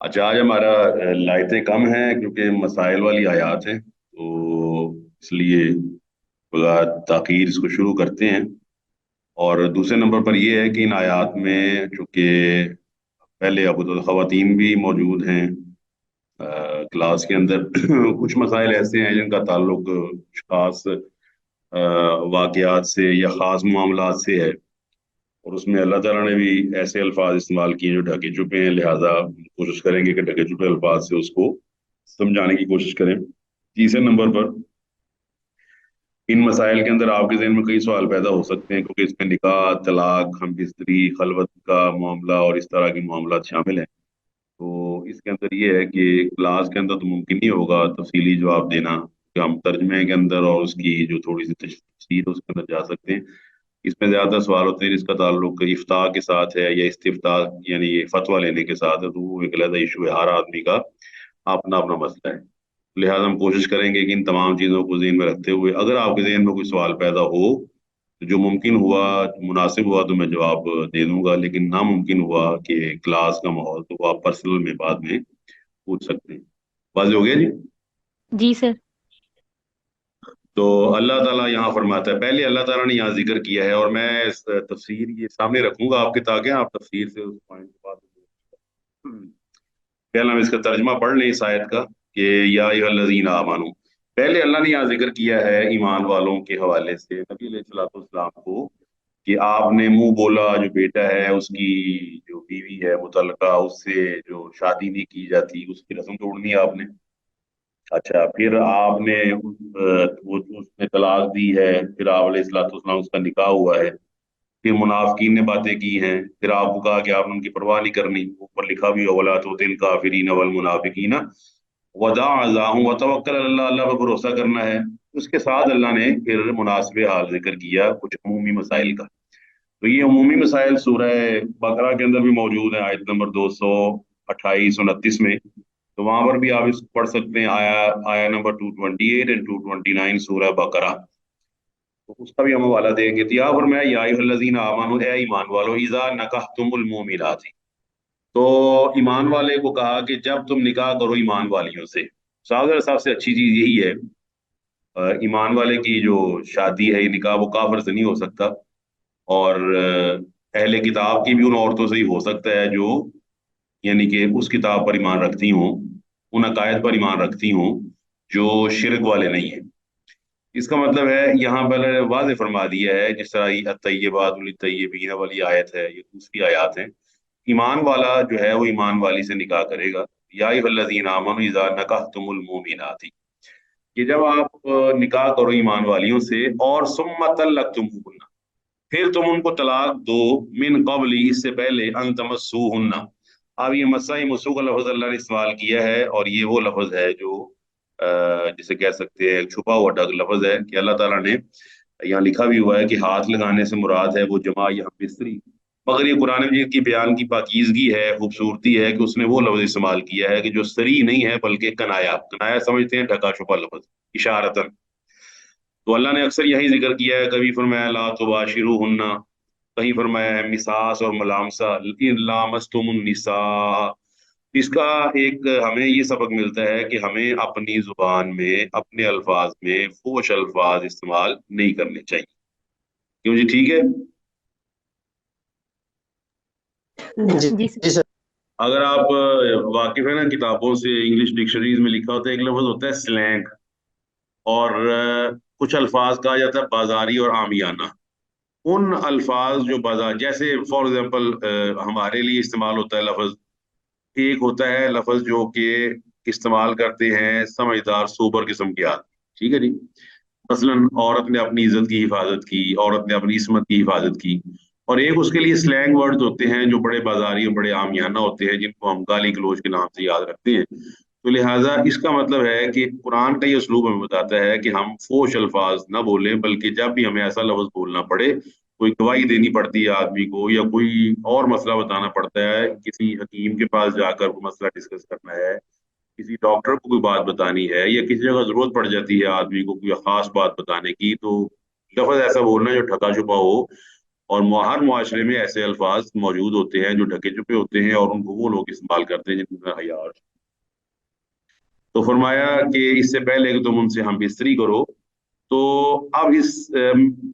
अच्छा, आज हमारा लाइटें कम हैं क्योंकि मसाइल वाली आयत हैं, तो इसलिए थोड़ा ताखीर इसको शुरू करते हैं। और दूसरे नंबर पर यह है कि इन आयत में चूंकि पहले अब तो खवातीन भी मौजूद हैं क्लास के अंदर कुछ मसाइल ऐसे हैं जिनका ताल्लुक कुछ खास वाकयात से या ख़ास मामलात से है। और उसमें अल्लाह ताला ने भी ऐसे अल्फाज इस्तेमाल किए जो ढके छुपे हैं, लिहाजा हम कोशिश करेंगे कि ढके छुपे अल्फाज से उसको समझाने की कोशिश करें। तीसरे नंबर पर इन मसाइल के अंदर आपके जहन में कई सवाल पैदा हो सकते हैं क्योंकि इसमें निकाह, तलाक, हम बिस्तरी, खलवत का मामला और इस तरह के मामला शामिल हैं। तो इसके अंदर ये है कि क्लास के अंदर तो मुमकिन नहीं होगा तफसीली जवाब देना, कि हम तर्जमे के अंदर और उसकी जो थोड़ी सी तफसीर है उसके अंदर जा सकते हैं। इसमें ज्यादा सवाल होते हैं जिसका ताल्लुक इफ्ता के साथ है या इस्तिफ्ता यानी ये फतवा लेने के साथ है, तो वो एक अलग इशू है। हर आदमी का अपना अपना मसला है। लिहाजा हम कोशिश करेंगे कि इन तमाम चीज़ों को ज़हन में रखते हुए अगर आपके जहन में कोई सवाल पैदा हो तो जो मुमकिन हुआ, मुनासिब हुआ तो मैं जवाब दे दूंगा, लेकिन नामुमकिन हुआ कि क्लास का माहौल तो वो आप पर्सनल में बाद में पूछ सकते हैं। वाज़ेह हो गया जी। जी सर। तो अल्लाह ताला यहाँ फरमाता है, पहले अल्लाह ताला ने यहाँ जिक्र किया है और मैं इस तफसीर ये सामने रखूंगा आपके, ताकि आप तफसीर से उस पॉइंट के बाद पहले हम इसका तर्जमा पढ़ लें इस आयत का कि या अय्युहल्लज़ीना आमनू। पहले अल्लाह ने यहाँ जिक्र किया है ईमान वालों के हवाले से नबी अलैहिस्सलाम को कि आपने मुंह बोला जो बेटा है उसकी जो बीवी है मुतल्लका उससे जो शादी नहीं की जाती उसकी रस्म तोड़नी है आपने। अच्छा, फिर आपने वो उसने तलाक दी है, फिर आप अलैहिस्सलाम उसका निकाह हुआ है। फिर मुनाफिकीन ने बातें की हैं, फिर आपको कहा कि आपने उनकी परवाह नहीं करनी, ऊपर लिखा भी है वला तुतिल काफिरीन वल मुनाफिकीन वदा अल्लाहु व तवक्कल अल्लाह, अल्लाह पर भरोसा करना है। उसके साथ अल्लाह ने फिर मुनासिब हाल जिक्र किया कुछ अमूमी मसाइल का। तो ये अमूमी मसाइल सूरह बकरा के अंदर भी मौजूद है, आयत नंबर 228 29 में। तो वहां पर भी आप इसको पढ़ सकते हैं, आया आया नंबर 228 एंड 229 सूरह बकरा। तो उसका भी हम हवाला देंगे। तो यहाँ पर मैं या अय्युहल्लज़ीना आमनू, ए ईमान वालो, इज़ा नकाहतुमुल मोमिनाती। तो ईमान वाले को कहा कि जब तुम निकाह करो ईमान वालियों से, साहब सबसे अच्छी चीज यही है। ईमान वाले की जो शादी है, ये निकाह, वो काफिर से नहीं हो सकता। और अहले किताब की भी उन औरतों से ही हो सकता है जो यानी कि उस किताब पर ईमान रखती हों, उन अकायद पर ईमान रखती हों जो शिरक वाले नहीं है। इसका मतलब है यहाँ पर वाज़ेह फरमा दिया है, जिस तरह तय्यबात तय्यबीन वाली आयत है, ये दूसरी आयत है। ईमान वाला जो है वो ईमान वाली से निकाह करेगा। या अय्युहल्लज़ीना आमनू इज़ा नकाहतुमुल मोमिनाती, कि जब आप निकाह करो ईमान वालियों से और सुम्मा तल्लक़तुमुहुन्ना, फिर तुम उनको तलाक दो, मिन क़ब्ली, इससे पहले, अन तमस्सूहुन्ना। अब ये मस्सा मस्सू का लफ्ज अल्लाह ने इस्तेमाल किया है और ये वो लफ्ज है जो जिसे कह सकते हैं छुपा हुआ डग लफ्ज है कि अल्लाह ताला ने यहाँ लिखा भी हुआ है कि हाथ लगाने से मुराद है वो जमा या बिस्तरी। मगर ये कुरान मजीद की बयान की पाकीज़गी है, खूबसूरती है कि उसने वो लफ्ज इस्तेमाल किया है कि जो सरी नहीं है बल्कि कनाया, कनाया समझते हैं ढका छुपा लफ्ज, इशारतन। तो अल्लाह ने अक्सर यही जिक्र किया है, कभी फरमाया ला तुबाशिरूहुन्ना, कहीं फरमाया है मिसास और मलामसा, इन लामस्तुमुन निसा। इसका एक हमें ये सबक मिलता है कि हमें अपनी जुबान में अपने अल्फाज में फोश अल्फाज इस्तेमाल नहीं करने चाहिए। क्यों जी, ठीक है। जी जी सर। जी सर। अगर आप वाकिफ है ना किताबों से, इंग्लिश डिक्शनरीज में लिखा होता है, एक लफ्ज होता है स्लैंग, और कुछ अल्फाज कहा जाता है बाजारी और आमियाना। उन अल्फाज जो बाजार, जैसे फॉर एग्जांपल हमारे लिए इस्तेमाल होता है लफ्ज, एक होता है लफ्ज जो कि इस्तेमाल करते हैं समझदार सोबर किस्म के आदमी, ठीक है जी। मसलन औरत ने अपनी इज्जत की हिफाजत की, औरत ने अपनी इस्मत की हिफाजत की। और एक उसके लिए स्लैंग वर्ड्स होते हैं जो बड़े बाजारी और बड़े आमियाना होते हैं, जिनको हम गाली गलौज के नाम से याद रखते हैं। तो लिहाजा इसका मतलब है कि कुरान का ये उसलूब हमें बताता है कि हम फोश अल्फाज ना बोलें, बल्कि जब भी हमें ऐसा लफ्ज बोलना पड़े, कोई गवाही देनी पड़ती है आदमी को या कोई और मसला बताना पड़ता है, किसी हकीम के पास जाकर कोई मसला डिस्कस करना है, किसी डॉक्टर को कोई बात बतानी है, या किसी जगह जरूरत पड़ जाती है आदमी को कोई खास बात बताने की, तो लफ्ज ऐसा बोलना जो ढका छुपा हो اور हर मुआशरे में ऐसे अल्फाज मौजूद होते हैं जो ढके छुपे होते हैं और उनको वो लोग इस्तेमाल करते हैं जिनमें हया और तो फरमाया कि इससे पहले कि तुम उनसे हम बिस्तरी करो तो अब इस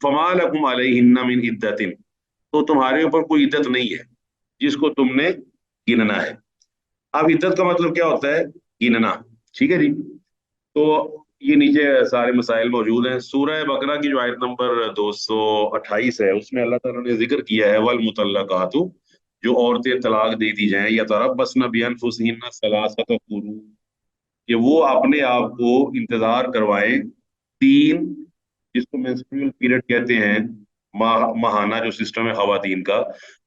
फमा लकुम अलैहिन्ना मिन इद्दतिन, तो तुम्हारे ऊपर कोई इद्दत नहीं है जिसको तुमने गिनना है। अब इद्दत का मतलब क्या होता है? गिनना। ठीक है जी। तो ये नीचे सारे मसाइल मौजूद हैं। सूरह बकरा की जो आयत नंबर 228 है उसमें अल्लाह ताला ने जिक्र किया है वल मुतल्लकातु, जो औरतें तलाक दे दी जाएं, या तरब्बस्न बिअनफुसिहिन्ना सलासत कुरू, कि वो अपने आप को इंतजार करवाएं तीन, जिसको मेंस्ट्रुअल पीरियड कहते हैं, माहाना जो सिस्टम है खवातीन का,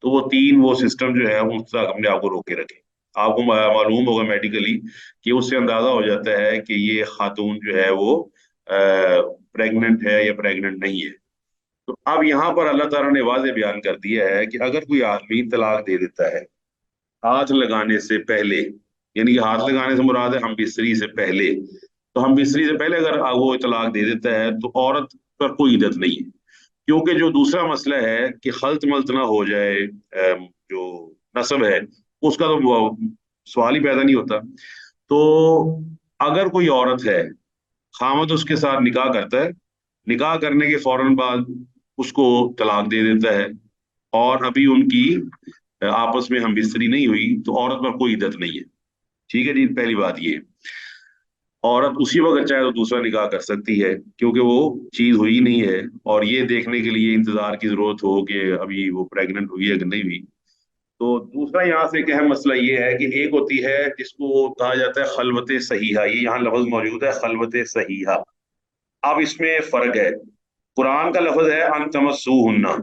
तो वो तीन वो सिस्टम जो है उन तक अपने आप को रोके रखें। आपको मालूम होगा मेडिकली कि उससे अंदाजा हो जाता है कि ये खातून जो है वो प्रेग्नेंट है या प्रेग्नेंट नहीं है। तो अब यहाँ पर अल्लाह ताला ने वाज़ेह बयान कर दिया है कि अगर कोई आदमी तलाक दे देता है हाथ लगाने से पहले, यानी कि हाथ लगाने से मुराद है हम बिस्तरी से पहले, तो हम बिस्तरी से पहले अगर वो तलाक दे देता है तो औरत पर कोई इद्दत नहीं है। क्योंकि जो दूसरा मसला है कि खल्त मल्त ना हो जाए, जो नस्ब है उसका तो सवाल ही पैदा नहीं होता। तो अगर कोई औरत है, खामद उसके साथ निकाह करता है, निकाह करने के फौरन बाद उसको तलाक दे देता है और अभी उनकी आपस में हम बिस्तरी नहीं हुई, तो औरत पर कोई इद्दत नहीं है। ठीक है जी, पहली बात ये। औरत उसी वक्त चाहे तो दूसरा निकाह कर सकती है क्योंकि वो चीज हुई नहीं है, और ये देखने के लिए इंतजार की जरूरत हो कि अभी वो प्रेग्नेंट हुई है कि नहीं हुई। तो दूसरा यहाँ से एक अहम मसला ये है कि एक होती है जिसको कहा जाता है खलवत सहीहा, ये यहाँ लफ्ज मौजूद है खलवत सहीहा। अब इसमें फर्क है, कुरान का लफ्ज है अन तमस्सूहुन्ना,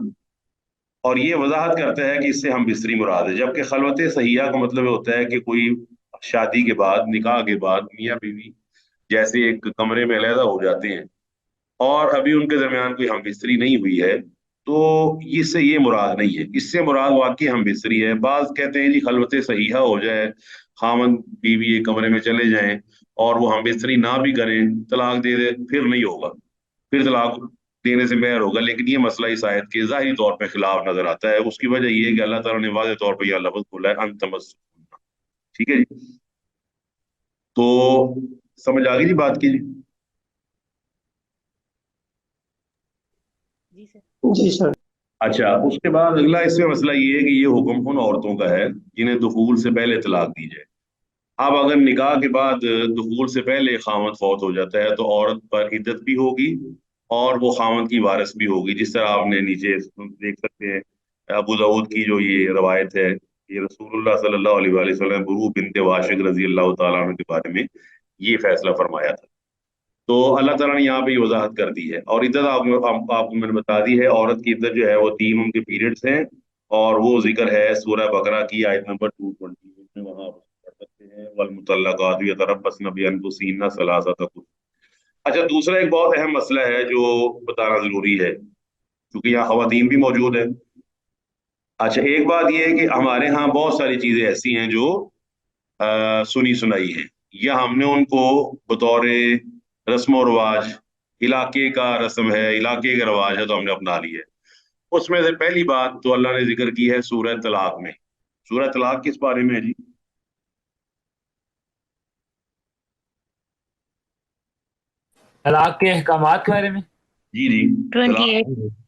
और ये वजाहत करता है कि इससे हम बिस्तरी मुराद है, जबकि खलवत सहिया का मतलब होता है कि कोई शादी के बाद, निकाह के बाद मियाँ बीवी जैसे एक कमरे में अलहदा हो जाते हैं और अभी उनके दरमियान कोई हम बिस्तरी नहीं हुई है, तो इससे ये मुराद नहीं है। इससे मुराद वाकई हम बिस्तरी है। बाज कहते हैं जी खलवत सहीहा हो जाए, खामन बीवी एक कमरे में चले जाएं और वो हम बिस्तरी ना भी करें, तलाक दे दे, फिर नहीं होगा, फिर तलाक देने से मेहर होगा। लेकिन ये मसला इस आयत के जाहिरी तौर पर खिलाफ नजर आता है। उसकी वजह ये है कि अल्लाह ताला ने वाज़ेह तौर पर यह लफ्ज बोला है अन तमस्सुहुन्ना। ठीक है जी। तो समझ आ गई जी बात की जी? जी सर। अच्छा, उसके बाद अगला इसमें मसला ये है कि ये हुक्म उन औरतों का है जिन्हें दुखूल से पहले तलाक दी जाए। अब अगर निकाह के बाद दुखूल से पहले खामद फौत हो जाता है तो औरत पर इद्दत भी होगी और वो खामद की वारिस भी होगी, जिस तरह आपने नीचे देख सकते हैं अबू दाऊद की जो ये रवायत है, ये रसूलुल्लाह सल्लल्लाहु अलैहि वसल्लम बुरू बिनते वाशिक रजी अल्लाह तआला अन्हा के बारे में ये फैसला फरमाया था। तो अल्लाह ताला ने यहाँ पे ये वजाहत कर दी है। और इद्दत आपको मैंने बता दी है, औरत की इद्दत जो है वो तीन उनके पीरियड्स हैं, और वो जिक्र है सूरह बकरा की आयत नंबर 220 में, वहां आप पढ़ सकते हैं वल मुतल्लकातु यतरब्बस्न बिअनफुसिहिन्ना सलासत कुर। अच्छा, दूसरा एक बहुत अहम मसला है जो बताना जरूरी है क्योंकि यहाँ खवातीन भी मौजूद है। अच्छा, एक बात यह है कि हमारे यहाँ बहुत सारी चीजें ऐसी हैं जो सुनी सुनाई है, या हमने उनको बतौर रस्म और रिवाज, इलाके का रस्म है, इलाके का रिवाज है, तो हमने अपना लिया है। उसमें से पहली बात तो अल्लाह ने जिक्र की है सूरह तलाक में। सूरह तलाक किस बारे में है जी? तलाक के अहकामात के बारे में। जी जी। तलाक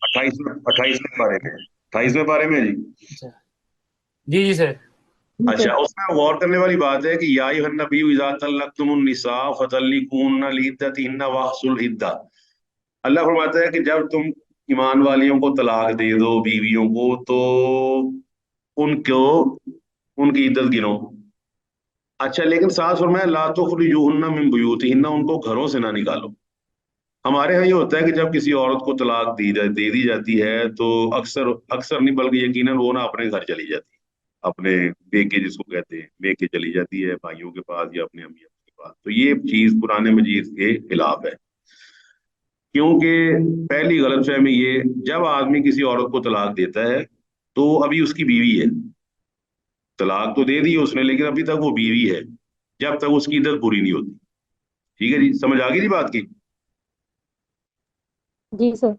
28। 28वें बारे में, 28वें बारे में है जी। अच्छा, जी जी सर। अच्छा, उसमें गौर करने वाली बात है कि या अय्युहन नबी इज़ा तल्लक़्तुमुन निसा फतल्लिक़ूहुन्ना लिइद्दतिहिन्ना वअहsul इद्दा। अल्लाह फरमाता है कि जब तुम ईमान वालियों को तलाक दे दो, बीवियों को, तो उनको उनकी इद्दत गिनो। अच्छा, लेकिन साथ फरमाया ला तुखरिजूहुन्ना मिन बुयूतिहिन्ना, उनको घरों से ना निकालो। हमारे यहाँ ये होता है कि जब किसी औरत को तलाक दे दी जाती है तो अक्सर अक्सर नहीं बल्कि यकीनन वो ना अपने घर चली जाती है, अपने पेके जिसको कहते हैं, मेके चली जाती है भाइयों के पास या अपने अम्मी के पास। तो ये चीज कुरान मजीद के खिलाफ है, क्योंकि पहली गलतफहमी ये, जब आदमी किसी औरत को तलाक देता है तो अभी उसकी बीवी है, तलाक तो दे दी उसने लेकिन अभी तक वो बीवी है, जब तक उसकी इद्दत पूरी नहीं होती। ठीक है जी, समझ आ गई जी बात की? जी सर।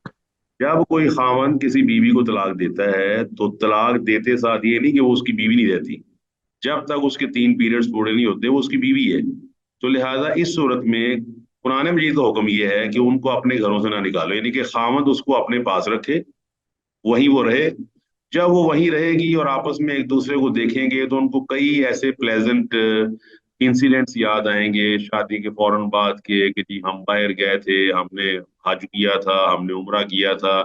जब कोई खामन किसी बीवी को तलाक देता है तो तलाक देते साथ ये नहीं कि वो उसकी बीवी नहीं रहती, जब तक उसके 3 पीरियड्स पूरे नहीं होते वो उसकी बीवी है। तो लिहाजा इस सूरत में कुरान मजीद का हुक्म यह है कि उनको अपने घरों से ना निकालो, यानी कि खामद उसको अपने पास रखे, वहीं वो रहे। जब वो वहीं रहेगी और आपस में एक दूसरे को देखेंगे तो उनको कई ऐसे प्लेजेंट इंसिडेंट्स याद आएंगे शादी के फौरन बाद के, कि जी हम बाहर गए थे, हमने हज किया था, हमने उम्रा किया था,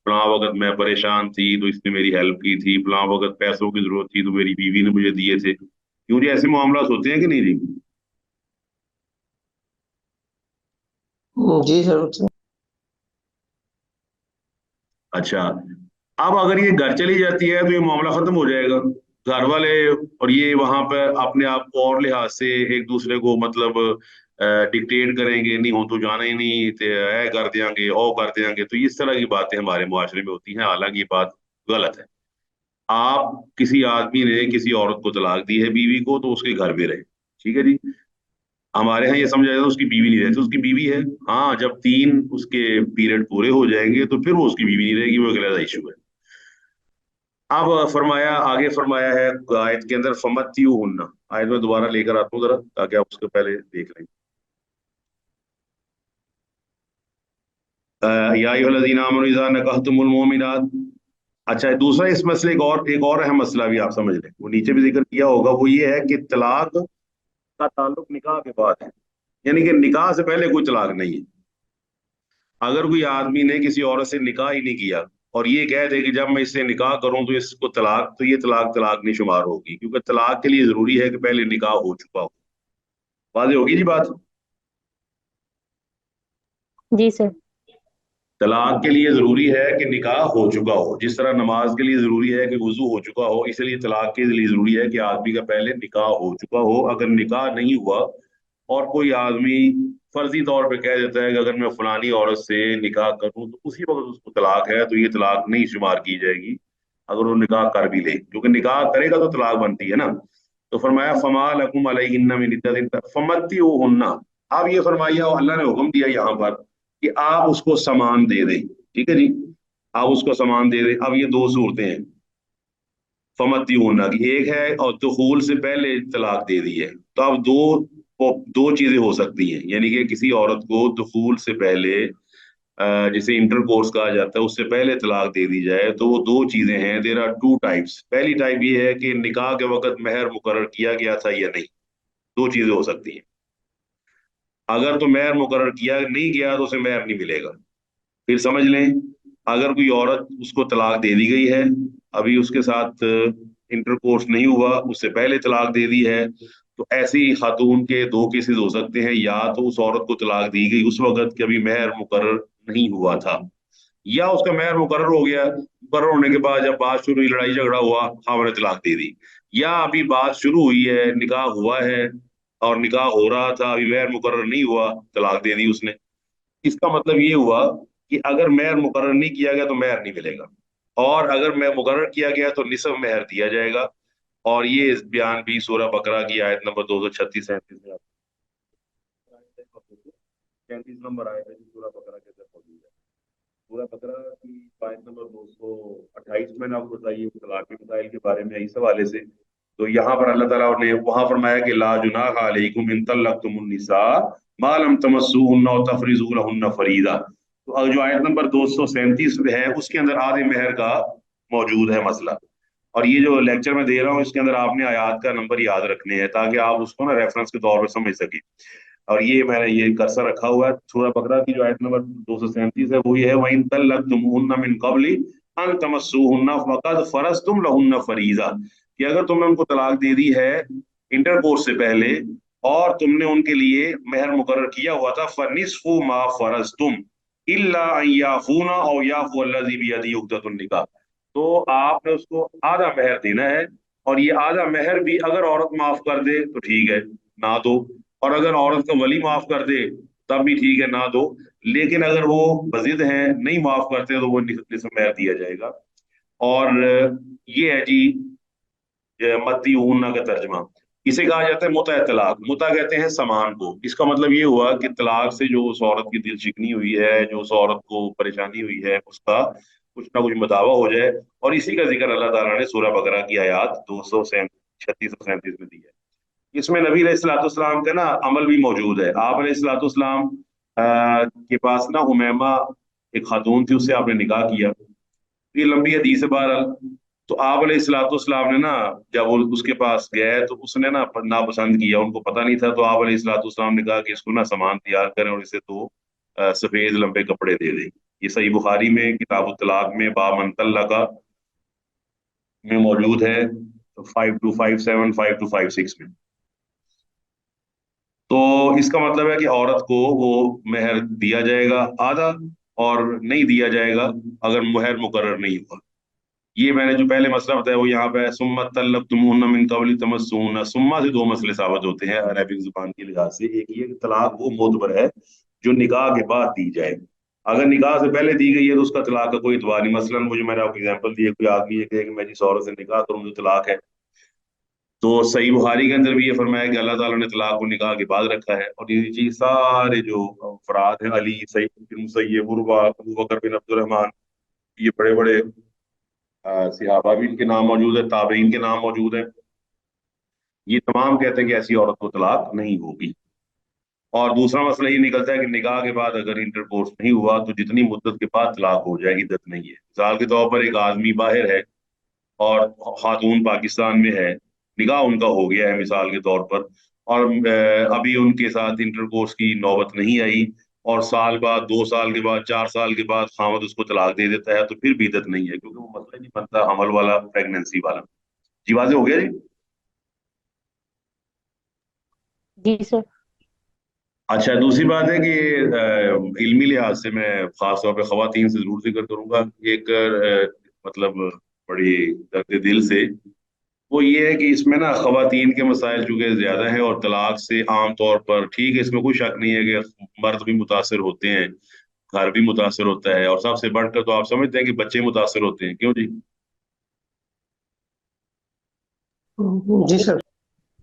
फलां वक्त मैं परेशान थी तो इसने मेरी हेल्प की थी, फलां वक्त पैसों की जरूरत थी तो मेरी बीवी ने मुझे दिए थे। क्यों जी, ऐसे मामला होते हैं कि नहीं जी? जी सर। अच्छा, अब अगर ये घर चली जाती है तो ये मामला खत्म हो जाएगा। घर वाले और ये वहां पर अपने आप को और लिहाज से एक दूसरे को मतलब डिक्टेट करेंगे, नहीं हो तो जाना ही नहीं, ते ऐ कर देंगे ओ कर देंगे, तो इस तरह की बातें हमारे मुआशरे में होती हैं, हालांकि ये बात गलत है। आप किसी आदमी ने किसी औरत को तलाक दी है बीवी को, तो उसके घर में रहे, ठीक है जी। हमारे यहाँ ये समझा जाता है उसकी बीवी नहीं रहती, उसकी बीवी है। हाँ, जब 3 उसके पीरियड पूरे हो जाएंगे तो फिर वो उसकी बीवी नहीं रहेगी, वो अगला इशू है। अब फरमाया, आगे फरमाया है आयत के अंदर, फमत्तियु हुन्ना। आयत में दोबारा लेकर आता हूँ जरा, ताकि आप उसके पहले देख लें। या अय्युहल्लज़ीना आमनू इज़ा नकहतुमुल मोमिनात। अच्छा, दूसरा इस मसले एक और अहम मसला भी आप समझ लें, वो नीचे भी जिक्र किया होगा, वो ये है कि तलाक का ताल्लुक निकाह के बाद है, यानी कि निकाह से पहले कोई तलाक नहीं है। अगर कोई आदमी ने किसी औरत से निकाह ही नहीं किया और ये कह दे कि जब मैं इससे निकाह करूं तो इसको तलाक, तो ये तलाक तलाक नहीं शुमार होगी, क्योंकि तलाक के लिए जरूरी है कि पहले निकाह हो चुका हो। वाज़ेह होगी जी बात? जी सर। तलाक के लिए जरूरी है कि निकाह हो चुका हो, जिस तरह नमाज के लिए जरूरी है कि वुजू हो चुका हो, इसलिए तलाक के लिए जरूरी है कि आदमी का पहले निकाह हो चुका हो। अगर निकाह नहीं हुआ और कोई आदमी फर्जी तौर पे कह देता है कि अगर मैं फलानी औरत से निकाह करूं तो उसी वक्त उसको तलाक है, तो ये तलाक नहीं शुमार की जाएगी अगर वो निकाह कर भी ले, क्योंकि निकाह करेगा तो तलाक बनती है ना। तो फरमाया फमा लकुम अलैहिन्ना मिन इद्दतिन फमत्तिउहुन्ना। अब ये फरमाइए, अल्लाह ने हुक्म दिया यहाँ पर कि आप उसको सामान दे दें, ठीक है जी, आप उसको सामान दे दें। अब ये 2 सूरतें हैं फमती होना की, एक है और दुखूल से पहले तलाक दे दी है। तो अब दो चीजें हो सकती हैं, यानी कि किसी औरत को दुखूल से पहले जिसे इंटरकोर्स कहा जाता है उससे पहले तलाक दे दी जाए, तो वो 2 चीजें हैं। There are 2 types. पहली टाइप ये है कि निकाह के वक्त मेहर मुकर्रर किया गया था या नहीं, 2 चीजें हो सकती हैं। अगर तो मेहर मुकर्रर किया नहीं गया तो उसे मेहर नहीं मिलेगा। फिर समझ लें, अगर कोई औरत, उसको तलाक दे दी गई है, अभी उसके साथ इंटरकोर्स नहीं हुआ, उससे पहले तलाक दे दी है, तो ऐसी खातून के 2 केसेस हो सकते हैं। या तो उस औरत को तलाक दी गई उस वक्त कि अभी मेहर मुकर्रर नहीं हुआ था, या उसका मेहर मुकर्रर हो गया, मुकर्रर होने के बाद जब बात शुरू हुई, लड़ाई झगड़ा हुआ, हाँ मैंने तलाक दे दी। या अभी बात शुरू हुई है, निकाह हुआ है और निकाह हो रहा था, अभी मेहर मुकर्रर नहीं हुआ, तलाक दे दी उसने। इसका मतलब ये हुआ कि अगर मेहर मुकर्रर नहीं किया गया तो मेहर नहीं मिलेगा, और अगर मैं मुकर्रर किया गया तो निसफ मेहर दिया जाएगा। और ये इस बयान भी सूरह बकरा की आयत नंबर 236 37 में 33 नंबर आयत है जो सूरह बकरा के अंदर मौजूद है। सूरह बकरा की आयत नंबर 228 में ना, आपको बताइए तलाक के मसाइल के बारे में इस हवाले से। तो यहाँ पर अल्लाह ताला ने वहां फरमाया कि ला जुनाह अलैकुम इन तल्लक़्तुमुन निसा मा लम तमस्सूहुन्ना व तफरीज़ू लहुन्ना फरीदा। तो जो आयत नंबर 237 है उसके अंदर आधे मेहर का मौजूद है मसला। और ये जो लेक्चर में दे रहा हूँ इसके अंदर आपने आयत का नंबर याद रखने हैं, ताकि आप उसको ना रेफरेंस के तौर पर समझ सके। और ये मैंने ये कर्सर रखा हुआ है, सूरह बकरा की जो आयत नंबर 237 है वो ये है, वइन तल्लक़्तुमुहुन्ना मिन क़ब्लि अन तमस्सूहुन्ना फ़क़द फ़रज़तुम लहुन्ना फ़रीज़ा, कि अगर तुमने उनको तलाक दे दी है इंटरकोर्स से पहले और तुमने उनके लिए मेहर मुकर्रर किया हुआ था, फनिस्फु मा फ़रज़तुम इल्ला अन याफूना औ याफू अल्लज़ी बियदिही उक़दतुन निकाह। तो आपने उसको आधा मेहर देना है, और ये आधा मेहर भी अगर औरत माफ कर दे तो ठीक है, ना दो। और अगर औरत का वली माफ कर दे तब भी ठीक है, ना दो। लेकिन अगर वो बजिद हैं, नहीं माफ करते, तो वो निसफ मेहर दिया जाएगा। और ये है जी मत्ती ऊना का तर्जमा। इसे कहा जाता है मुता तलाक। मुता कहते हैं समान को। इसका मतलब ये हुआ कि तलाक से जो उस औरत की दिल शिकनी हुई है, जो उस औरत को परेशानी हुई है, उसका कुछ ना कुछ मदावा हो जाए। और इसी का जिक्र अल्लाह ताला ने सूरह बकरा की आयत 236 और 37 में दी है। इसमें नबी अलैहिस्सलाम का ना अमल भी मौजूद है। आप अलैहिस्सलाम के पास ना उमैमा एक खातून थी, उससे आपने निकाह किया। ये लंबी हदीस है बहरहाल। तो आप अलैहिस्सलाम ने ना जब वो उसके पास गए तो उसने ना नापसंद किया, उनको पता नहीं था। तो आप अलैहिस्सलाम ने कहा कि इसको ना सामान तैयार करें और इसे दो सफेद लंबे कपड़े दे दें। ये सही बुखारी में किताब तलाक में बाब मन तल्लका में मौजूद है, 5257 5256 में। तो इसका मतलब है कि औरत को वो मेहर दिया जाएगा आधा, और नहीं दिया जाएगा अगर मुहर मुकर्रर नहीं हुआ। ये मैंने जो पहले मसला बताया वो यहाँ पे है, सुम्मा तल्लक़्तुमूहुन्ना मिन क़ब्लि तमस्सूहुन्ना। सुम्मा से दो मसले साबित होते हैं अरबिक जुबान के लिहाज से। एक ये कि तलाक वो मोतबर है जो निकाह के बाद दी जाए। अगर निकाह से पहले दी गई है तो उसका तलाक का कोई इतबार नहीं। मसलन मुझे, मैंने आपको एग्जांपल दिए, कोई आदमी ये कहे कि मैं जिस औरत से निकाह करूँ तो तलाक है, तो सही बुखारी के अंदर भी ये फरमाया कि अल्लाह ताला ने तलाक को निकाह के बाद रखा है। और ये चीज सारे जो अफराद हैं, अली, सईद बिन मुसय्यब, उर्वा, अबू बकर बिन अब्दुर्रहमान, ये बड़े बड़े सहाबा भी इनके नाम मौजूद है, ताबईन के नाम मौजूद है। ये तमाम कहते हैं कि ऐसी औरत को तलाक नहीं होगी। और दूसरा मसला ये निकलता है कि निकाह के बाद अगर इंटरकोर्स नहीं हुआ तो जितनी मुद्दत के बाद तलाक हो जाए, इद्दत नहीं है। मिसाल के तौर पर एक आदमी बाहर है और खातून पाकिस्तान में है, निकाह उनका हो गया है मिसाल के तौर पर, और अभी उनके साथ इंटरकोर्स की नौबत नहीं आई, और साल बाद, 2 साल के बाद, 4 साल के बाद खामद उसको तलाक दे देता है, तो फिर भी इद्दत नहीं है, क्योंकि वो मसला नहीं बनता हमल वाला, प्रेगनेंसी वाला। जी वाज़ेह हो गया जी। जी सर। अच्छा, दूसरी बात है कि इल्मी लिहाज से मैं खास तौर पे खवातीन से जरूर जिक्र करूंगा। एक मतलब बड़ी दर्द दिल से, वो ये है कि इसमें ना खवातीन के मसाइल चूंकि ज्यादा हैं, और तलाक से आम तौर पर, ठीक है, इसमें कोई शक नहीं है कि मर्द भी मुतासर होते हैं, घर भी मुतासर होता है, और सबसे बढ़कर तो आप समझते हैं कि बच्चे मुतासर होते हैं, क्यों जी? जी सर।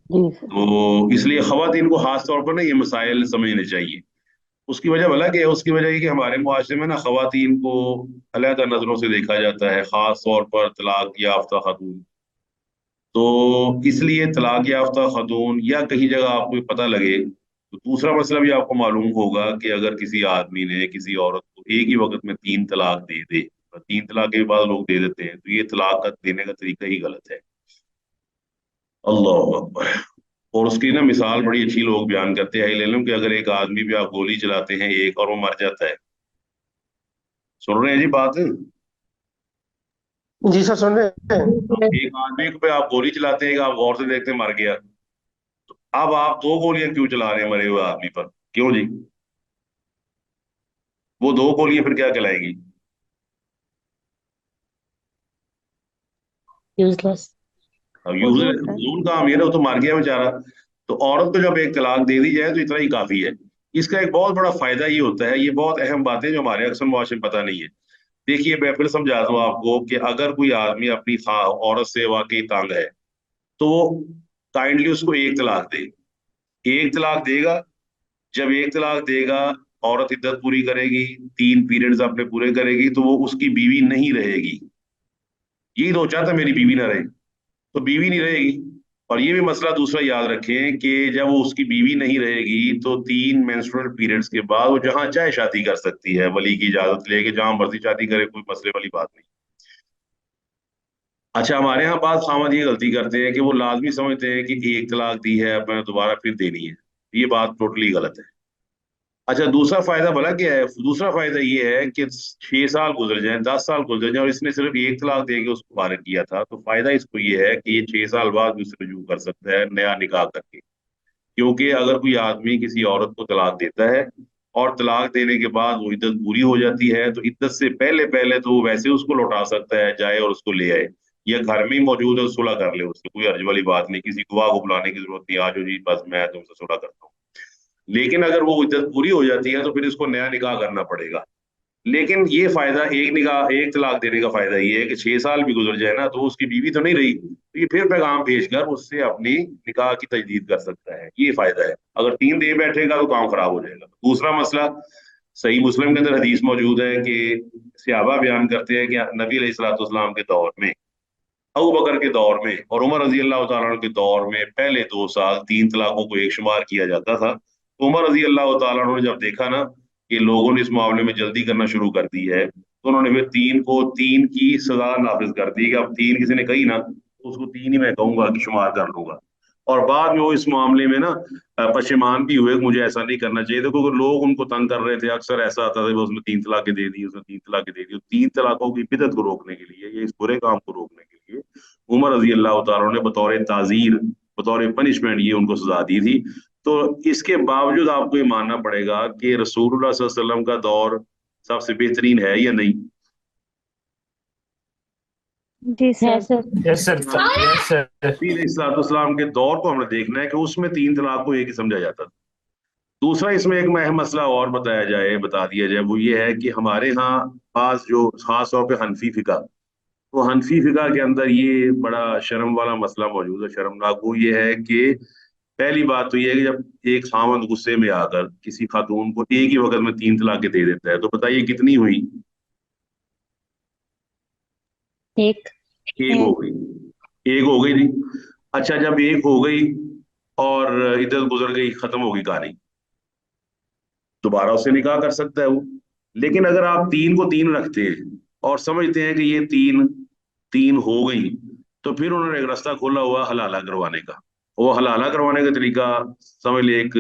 जी सर। तो इसलिए खवातीन को खास तौर पर ना ये मसाइल समझने चाहिए। उसकी वजह भला क्या है? उसकी वजह ये कि हमारे मुआशरे में ना खवातीन को अलहदा नजरों से देखा जाता है, खास तौर पर तलाक याफ्ता खातून। तो इसलिए तलाक याफ्ता खातून या कहीं जगह आपको पता लगे, तो दूसरा मसला भी आपको मालूम होगा कि अगर किसी आदमी ने किसी औरत को एक ही वक्त में 3 तलाक दे दे, और 3 तलाक के बाद लोग दे देते हैं, तो ये तलाक का देने का तरीका ही गलत है। अल्लाह अकबर। और उसकी ना मिसाल बड़ी अच्छी लोग बयान करते हैं, ले लो कि अगर एक आदमी पे आप गोली चलाते हैं एक, और वो मर जाता है। सुन रहे हैं जी बात? जी सर, सुन रहे हैं। एक आदमी पे आप गोली चलाते हैं, आप गौर से देखते हैं मर गया। अब आप 2 गोलियां क्यों चला रहे हैं मरे हुए आदमी पर? क्यों जी? वो 2 गोलियां फिर क्या कहलाएगी? यूजलेस। अब फजूल यूजर है। फजूल काम ये ना, वो तो मर गया बेचारा। तो औरत को जब एक तलाक दे दी जाए तो इतना ही काफी है। इसका एक बहुत बड़ा फायदा ये होता है, ये बहुत अहम बात है जो हमारे अक्सर मुआशरे में पता नहीं है। देखिए, मैं फिर समझाता हूँ आपको कि अगर कोई आदमी अपनी औरत से वाकई तंग है, तो वो काइंडली उसको एक तलाक दे। एक तलाक देगा। जब एक तलाक देगा, औरत इद्दत पूरी करेगी, 3 पीरियड्स अपने पूरे करेगी, तो वो उसकी बीवी नहीं रहेगी। यही तो चाहता मेरी बीवी ना रहे, तो बीवी नहीं रहेगी। और ये भी मसला दूसरा याद रखें कि जब वो उसकी बीवी नहीं रहेगी तो 3 मेंस्ट्रुअल पीरियड्स के बाद वो जहां चाहे शादी कर सकती है, वली की इजाजत लेके जहां मर्जी शादी करे, कोई मसले वाली बात नहीं। अच्छा, हमारे यहाँ बात खामद ये गलती करते हैं कि वो लाजमी समझते हैं कि एक तलाक दी है, अब मैंने दोबारा फिर देनी है। ये बात टोटली गलत है। अच्छा, दूसरा फायदा भला क्या है? दूसरा फायदा ये है कि 6 साल गुजर जाए, 10 साल गुजर जाए, और इसने सिर्फ एक तलाक दे के उसको फारिग किया था, तो फायदा इसको ये है कि ये 6 साल बाद भी उसे रुजू कर सकता है नया निकाह करके। क्योंकि अगर कोई आदमी किसी औरत को तलाक देता है और तलाक देने के बाद वो इद्दत पूरी हो जाती है, तो इद्दत से पहले पहले तो वो वैसे उसको लौटा सकता है, जाए और उसको ले आए, या घर में ही मौजूद है सुलह कर ले उससे, कोई अर्ज वाली बात नहीं, किसी गवाह को बुलाने की जरूरत नहीं, आज जी बस मैं तुमसे सुलह करता हूँ। लेकिन अगर वो इद्दत पूरी हो जाती है तो फिर इसको नया निकाह करना पड़ेगा। لیکن یہ فائدہ ایک نکاح ایک طلاق دینے کا فائدہ یہ ہے کہ 6 سال بھی گزر جائے نا تو اس کی بیوی تو نہیں رہی، تو یہ پھر پیغام بھیج کر اس سے اپنی نکاح کی تجدید کر سکتا ہے، یہ فائدہ ہے۔ اگر 3 دے بیٹھے گا تو کام خراب ہو جائے گا۔ دوسرا مسئلہ، صحیح مسلم کے اندر حدیث موجود ہے کہ صحابہ بیان کرتے ہیں کہ نبی علیہ الصلوۃ والسلام کے دور میں، ابو بکر کے دور میں اور عمر رضی اللہ تعالیٰ عنہ کے دور میں پہلے 2 سال 3 طلاقوں کو ایک شمار کیا جاتا تھا۔ تو عمر رضی اللہ تعالیٰ عنہ نے جب دیکھا نا کہ لوگوں نے اس معاملے میں جلدی کرنا شروع کر دی ہے، تو انہوں نے پھر 3 کی سزا نافذ کر دی کہ اب 3 کسی نے کہی نا تو اس کو 3 ہی میں کہوں گا کہ شمار کر لوں گا۔ اور بعد میں وہ اس معاملے میں نا پشیمان بھی ہوئے کہ مجھے ایسا نہیں کرنا چاہیے تھا، کیونکہ لوگ ان کو تنگ کر رہے تھے، اکثر ایسا آتا تھا کہ اس نے 3 طلاقیں دے دی، اس نے 3 طلاقیں دے دی۔ 3 طلاقوں کی بدعت کو روکنے کے لیے، یہ اس برے کام کو روکنے کے لیے عمر رضی اللہ تعالیٰ نے بطور تعزیر، بطور پنشمنٹ یہ ان کو سزا دی تھی۔ تو اس کے باوجود آپ کو یہ ماننا پڑے گا کہ رسول اللہ صلی اللہ علیہ وسلم کا دور سب سے بہترین ہے یا نہیں؟ جی سر یس سر، یس سر۔ نبی علیہ الصلوۃ والسلام کے دور کو ہم نے دیکھنا ہے کہ اس میں 3 طلاق کو ایک ہی سمجھا جاتا تھا۔ دوسرا اس میں ایک اہم مسئلہ اور بتا دیا جائے، وہ یہ ہے کہ ہمارے ہاں بعض جو خاص طور پہ حنفی فقہ، تو حنفی فقہ کے اندر یہ بڑا شرم والا مسئلہ موجود ہے، شرمناک۔ وہ یہ ہے کہ پہلی بات تو یہ ہے کہ جب ایک خاوند غصے میں آ کر کسی خاتون کو ایک ہی وقت میں 3 طلاقیں دے دیتا ہے، تو بتائیے کتنی ہوئی؟ ایک ایک ہو گئی، ایک ہو گئی جی۔ اچھا، جب ایک ہو گئی اور عدت گزر گئی، ختم ہو گئی کہانی، دوبارہ اسے نکاح کر سکتا ہے وہ۔ لیکن اگر آپ 3 کو 3 رکھتے ہیں اور سمجھتے ہیں کہ یہ 3 ہو گئی، تو پھر انہوں نے ایک راستہ کھولا ہوا حلالہ کروانے کا۔ وہ حلالہ کروانے کا طریقہ سمجھ لے ایک